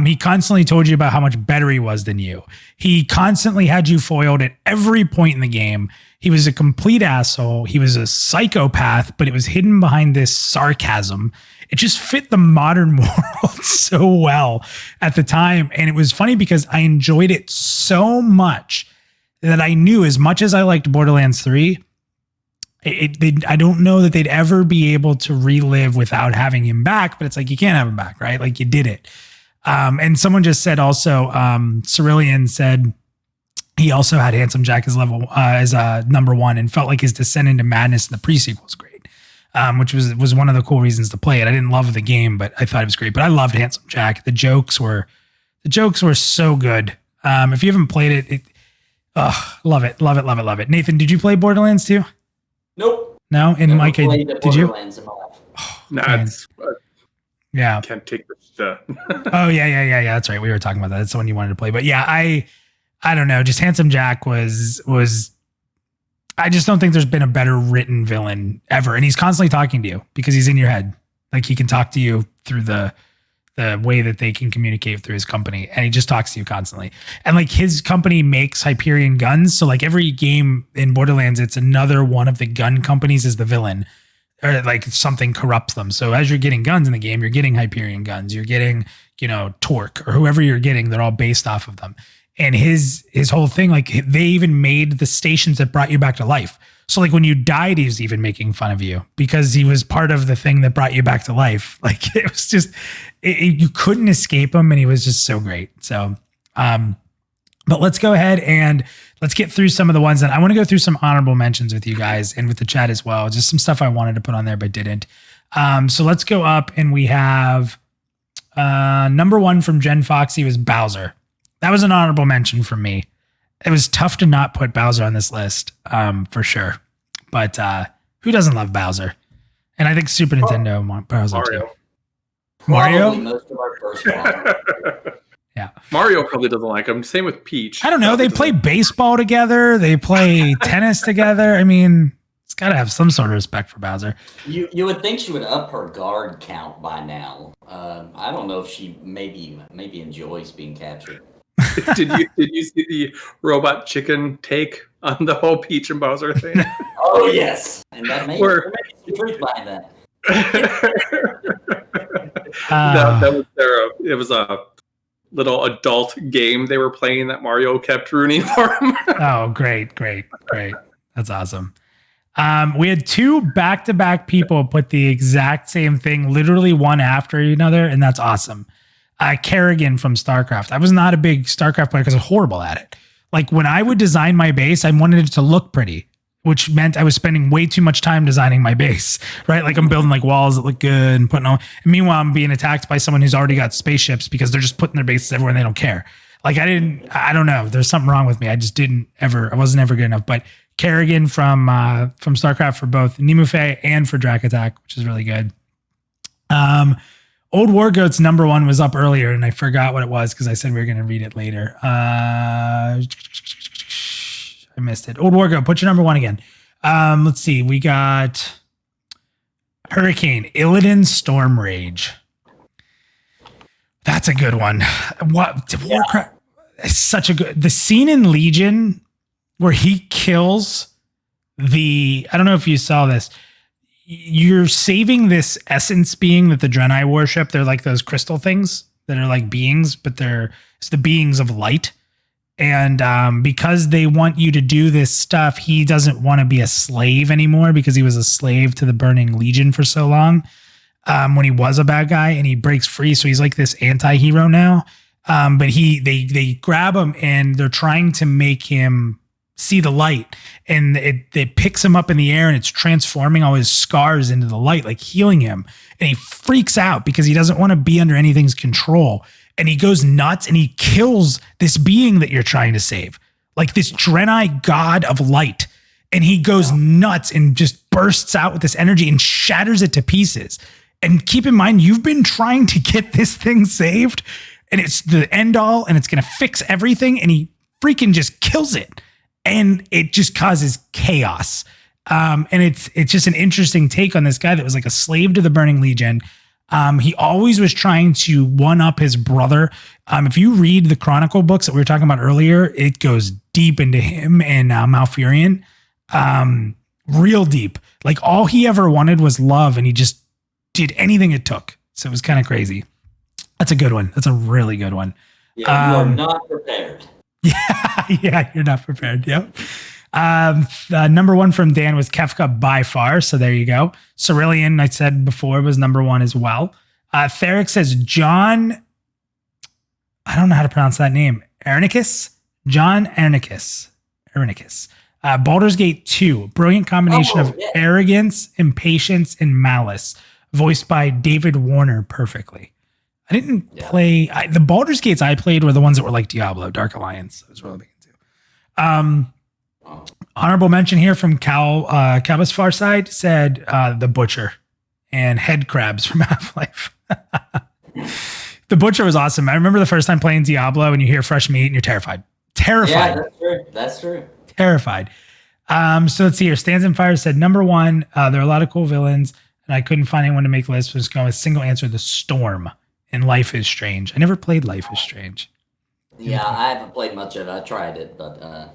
He constantly told you about how much better he was than you. He constantly had you foiled at every point in the game. He was a complete asshole. He was a psychopath, but it was hidden behind this sarcasm. It just fit the modern world so well at the time. And it was funny because I enjoyed it so much that I knew, as much as I liked Borderlands 3, I don't know that they'd ever be able to relive without having him back, but it's like, you can't have him back, right? Like, you did it. And someone just said also, Cerulean said he also had Handsome Jack as number one, and felt like his descent into madness in the pre-sequel was great, which was one of the cool reasons to play it. I didn't love the game, but I thought it was great. But I loved Handsome Jack. The jokes were so good. If you haven't played it, love it. Nathan, did you play Borderlands 2? Nope. No? And Mica, did you? Yeah. Can't take the stuff. Oh, yeah. That's right. We were talking about that. That's the one you wanted to play. But yeah, I don't know. Just Handsome Jack was I just don't think there's been a better written villain ever. And he's constantly talking to you because he's in your head. Like, he can talk to you through the way that they can communicate through his company, and he just talks to you constantly. And like, his company makes Hyperion guns. So like, every game in Borderlands, it's another one of the gun companies is the villain, or like something corrupts them. So as you're getting guns in the game, you're getting Hyperion guns, you're getting, Torque or whoever you're getting, they're all based off of them. And his whole thing, like, they even made the stations that brought you back to life. So like, when you died, he was even making fun of you because he was part of the thing that brought you back to life. Like, it was just, you couldn't escape him, and he was just so great. So, but let's go ahead and let's get through some of the ones that I want to go through, some honorable mentions with you guys and with the chat as well. Just some stuff I wanted to put on there, but didn't. So let's go up, and we have number one from Jen Foxy was Bowser. That was an honorable mention from me. It was tough to not put Bowser on this list, for sure. But who doesn't love Bowser? And I think Super Nintendo want Bowser too. Mario? Most of our first one. Yeah. Mario probably doesn't like him. Same with Peach. I don't know. They play baseball together. They play tennis together. I mean, it's got to have some sort of respect for Bowser. You would think she would up her guard count by now. I don't know if she maybe enjoys being captured. Did you see the robot chicken take on the whole Peach and Bowser thing? Oh yes, and that made some the truth behind that. That was it was a little adult game they were playing that Mario kept ruining for him. Oh, great. That's awesome. We had two back-to-back people put the exact same thing, literally one after another, and that's awesome. Kerrigan from Starcraft. I was not a big Starcraft player because I was horrible at it. Like when I would design my base, I wanted it to look pretty, which meant I was spending way too much time designing my base, right? Like I'm building like walls that look good and putting on. And meanwhile, I'm being attacked by someone who's already got spaceships because they're just putting their bases everywhere and they don't care. Like I don't know. There's something wrong with me. I wasn't ever good enough. But Kerrigan from StarCraft for both Nimufe and for Drac Attack, which is really good. Old War Goat's number one was up earlier, and I forgot what it was because I said we were going to read it later. I missed it. Old War Goat, put your number one again. Let's see. We got Hurricane, Illidan Storm Rage. That's a good one. Warcraft? It's such a good. The scene in Legion where he kills I don't know if you saw this. You're saving this essence being that the Draenei worship. They're like those crystal things that are like beings, but it's the beings of light. And because they want you to do this stuff, he doesn't want to be a slave anymore because he was a slave to the Burning Legion for so long when he was a bad guy, and he breaks free. So he's like this anti-hero now. But they grab him and they're trying to make him see the light, and it picks him up in the air and it's transforming all his scars into the light, like healing him. And he freaks out because he doesn't want to be under anything's control. And he goes nuts and he kills this being that you're trying to save, like this Draenei god of light. And he goes nuts and just bursts out with this energy and shatters it to pieces. And keep in mind, you've been trying to get this thing saved, and it's the end all, and it's going to fix everything. And he freaking just kills it. And it just causes chaos. And it's just an interesting take on this guy that was like a slave to the Burning Legion. He always was trying to one up his brother. If you read the Chronicle books that we were talking about earlier, it goes deep into him and Malfurion. Real deep. Like all he ever wanted was love, and he just did anything it took. So it was kind of crazy. That's a good one. That's a really good one. Yeah, you are not prepared. Yeah, you're not prepared. Yep. Number one from Dan was Kefka by far. So there you go. Cerulean, I said before, was number one as well. Theric says John, I don't know how to pronounce that name. Ernicus? John Ernicus. Baldur's Gate 2. Brilliant combination of arrogance, impatience, and malice. Voiced by David Warner perfectly. I didn't play the Baldur's Gates I played were the ones that were like Diablo, Dark Alliance. I was really big into. Honorable mention here from Cabas Farside said The Butcher and Head Crabs from Half-Life. The Butcher was awesome. I remember the first time playing Diablo and you hear fresh meat and you're terrified. Yeah, that's true. Terrified. So let's see here. Stands and Fire said number one. There are a lot of cool villains, and I couldn't find anyone to make the list. Just going with single answer: The Storm. And Life is Strange. I never played Life is Strange. Yeah, I haven't played much of it. I tried it, but...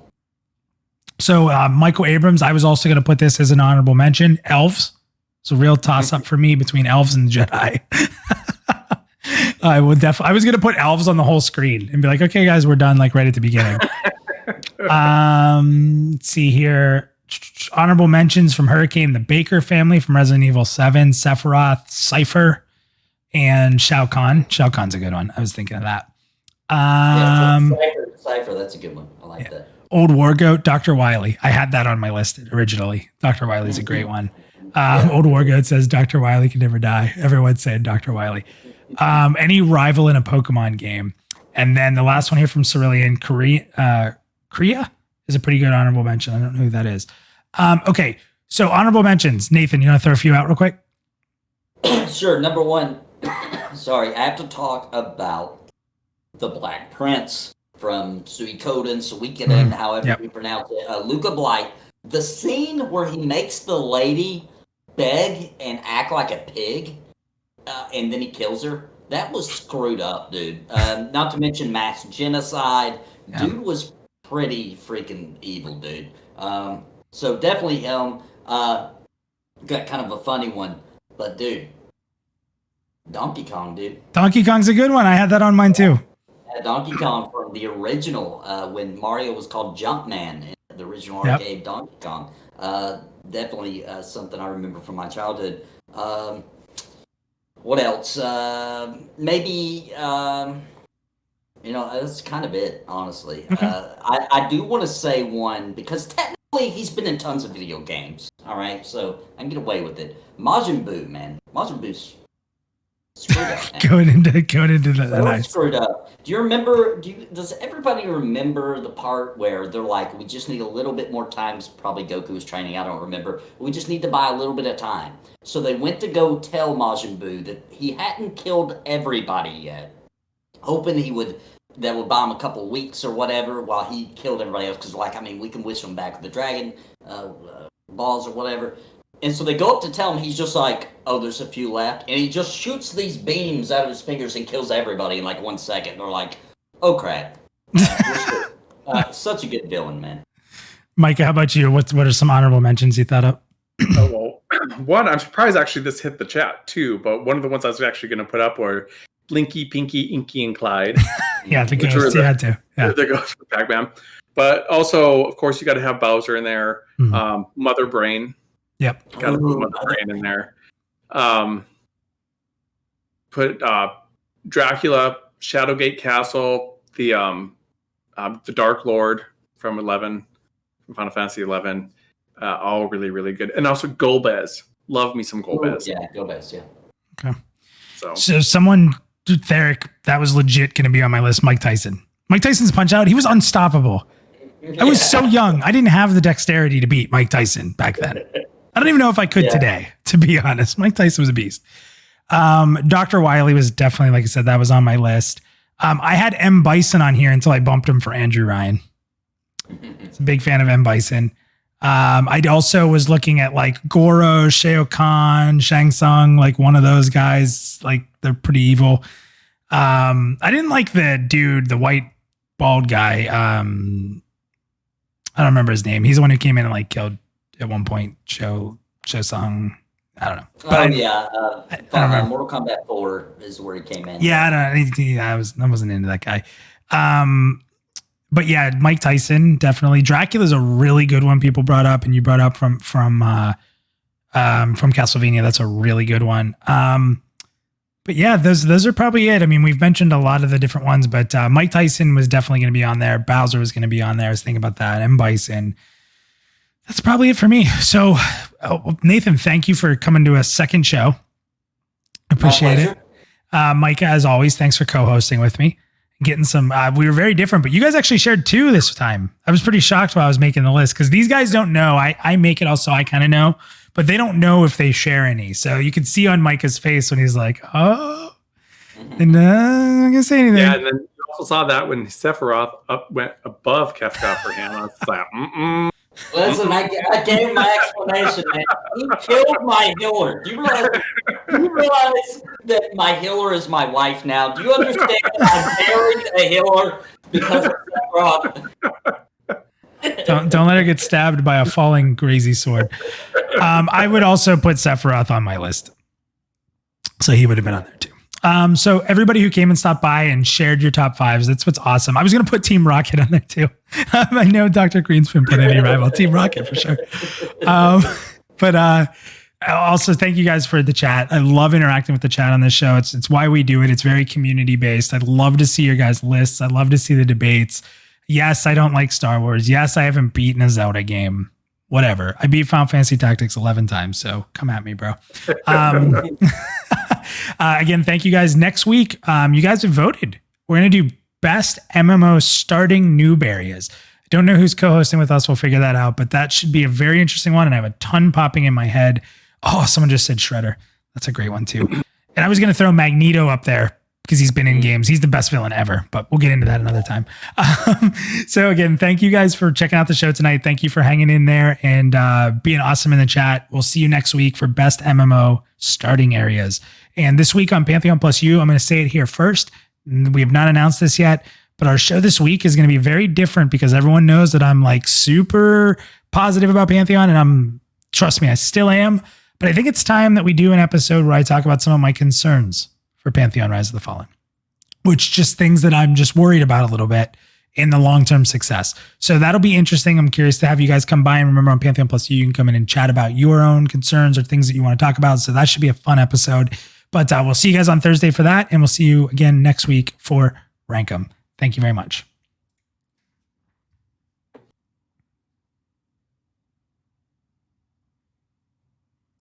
So Michael Abrams, I was also going to put this as an honorable mention. Elves. It's a real toss-up for me between elves and Jedi. I was going to put elves on the whole screen and be like, okay, guys, we're done, like right at the beginning. Let's see here. Honorable mentions from Hurricane, the Baker family from Resident Evil 7, Sephiroth, Cypher, and Shao Kahn. Shao Kahn's a good one. I was thinking of that. Cypher, that's a good one. I like that. Old War Goat, Dr. Wily. I had that on my list originally. Dr. Wily's a great one. Old War Goat says Dr. Wily can never die. Everyone's saying Dr. Wily. Any rival in a Pokemon game. And then the last one here from Cerulean, Kriya is a pretty good honorable mention. I don't know who that is. Okay, so honorable mentions. Nathan, you want to throw a few out real quick? Sure. Number one, sorry, I have to talk about the Black Prince from Suikoden, however you pronounce it. Luca Blight. The scene where he makes the lady beg and act like a pig, and then he kills her. That was screwed up, dude. Not to mention mass genocide. Yeah. Dude was pretty freaking evil, dude. So definitely him. got kind of a funny one, but dude, Donkey Kong, dude. Donkey Kong's a good one. I had that on mine too. Donkey Kong from the original, when Mario was called Jumpman in the original arcade Donkey Kong. Definitely something I remember from my childhood. What else? Maybe, that's kind of it, honestly. Okay. I do want to say one, because technically he's been in tons of video games, all right? So I can get away with it. Majin Buu, man. Majin Buu's screwed up, man. going into the nice. Screwed up. Do you remember, does everybody remember the part where they're like, we just need a little bit more time? Probably Goku was training, I don't remember. We just need to buy a little bit of time. So they went to go tell Majin Buu that he hadn't killed everybody yet, hoping that would buy him a couple weeks or whatever while he killed everybody else. Because, we can wish him back with the dragon balls or whatever. And so they go up to tell him, he's just like, oh, there's a few left. And he just shoots these beams out of his fingers and kills everybody in 1 second. And they're like, oh, crap. Such a good villain, man. Micah, how about you? What are some honorable mentions you thought of? Oh, well, one, I'm surprised actually this hit the chat too, but one of the ones I was actually going to put up were Blinky, Pinky, Inky, and Clyde. Yeah, the ghost. You had to. Yeah. The ghost for Pac-Man. But also, of course, you got to have Bowser in there. Mm-hmm. Mother Brain. Yep. Got to put Mother Brain in there. Put Dracula, Shadowgate Castle, the Dark Lord from 11, from Final Fantasy 11. All really, really good. And also Golbez. Love me some Golbez. Yeah, Golbez, yeah. Okay. So someone, Theric, that was legit going to be on my list, Mike Tyson. Mike Tyson's Punch-Out, he was unstoppable. Yeah. I was so young. I didn't have the dexterity to beat Mike Tyson back then. I don't even know if I could today, to be honest. Mike Tyson was a beast. Dr. Wily was definitely, like I said, that was on my list. I had M. Bison on here until I bumped him for Andrew Ryan. It's a big fan of M. Bison. I also was looking at Goro, Shao Kahn, Shang Tsung, one of those guys. They're pretty evil. I didn't like the white bald guy. I don't remember his name. He's the one who came in and killed at one point Shao Tsung. I don't know. But I don't Mortal Kombat 4 is where he came in. Yeah, I wasn't into that guy. But yeah, Mike Tyson, definitely. Dracula's a really good one people brought up, and you brought up from Castlevania. That's a really good one. But yeah, those are probably it. We've mentioned a lot of the different ones, but Mike Tyson was definitely going to be on there. Bowser was going to be on there. I was thinking about that. M. Bison. That's probably it for me. So, Nathan, thank you for coming to a second show. Appreciate it. Micah, as always, thanks for co-hosting with me. Getting some, we were very different, but you guys actually shared 2 this time. I was pretty shocked while I was making the list because these guys don't know. I make it also, I kind of know, but they don't know if they share any. So you could see on Micah's face when he's like, oh, and I'm not going to say anything. Yeah, and then you also saw that when Sephiroth went above Kefka for him. I was like, Listen, I gave my explanation, man. He killed my healer. Do you realize that my healer is my wife now? Do you understand that I married a healer because of Sephiroth? Don't let her get stabbed by a falling crazy sword. I would also put Sephiroth on my list. So he would have been on there too. So everybody who came and stopped by and shared your top 5s, that's what's awesome. I was going to put Team Rocket on there too. I know Dr. Greenspan put any rival. Team Rocket for sure. But also thank you guys for the chat. I love interacting with the chat on this show. It's why we do it. It's very community based. I'd love to see your guys' lists. I'd love to see the debates. Yes, I don't like Star Wars. Yes, I haven't beaten a Zelda game. Whatever. I beat Final Fantasy Tactics 11 times, so come at me, bro. Again, thank you guys. Next week, you guys have voted. We're going to do best MMO starting noob areas. I don't know who's co-hosting with us. We'll figure that out, but that should be a very interesting one. And I have a ton popping in my head. Oh, someone just said Shredder. That's a great one too. And I was going to throw Magneto up there because he's been in games. He's the best villain ever, but we'll get into that another time. So again, thank you guys for checking out the show tonight. Thank you for hanging in there and being awesome in the chat. We'll see you next week for best MMO starting areas. And this week on Pantheon Plus You, I'm going to say it here first. We have not announced this yet, but our show this week is going to be very different because everyone knows that I'm super positive about Pantheon, and trust me, I still am. But I think it's time that we do an episode where I talk about some of my concerns for Pantheon Rise of the Fallen, which just things that I'm just worried about a little bit in the long-term success. So that'll be interesting. I'm curious to have you guys come by, and remember on Pantheon Plus, you can come in and chat about your own concerns or things that you want to talk about. So that should be a fun episode. But we'll see you guys on Thursday for that, and we'll see you again next week for Rank 'em. Thank you very much.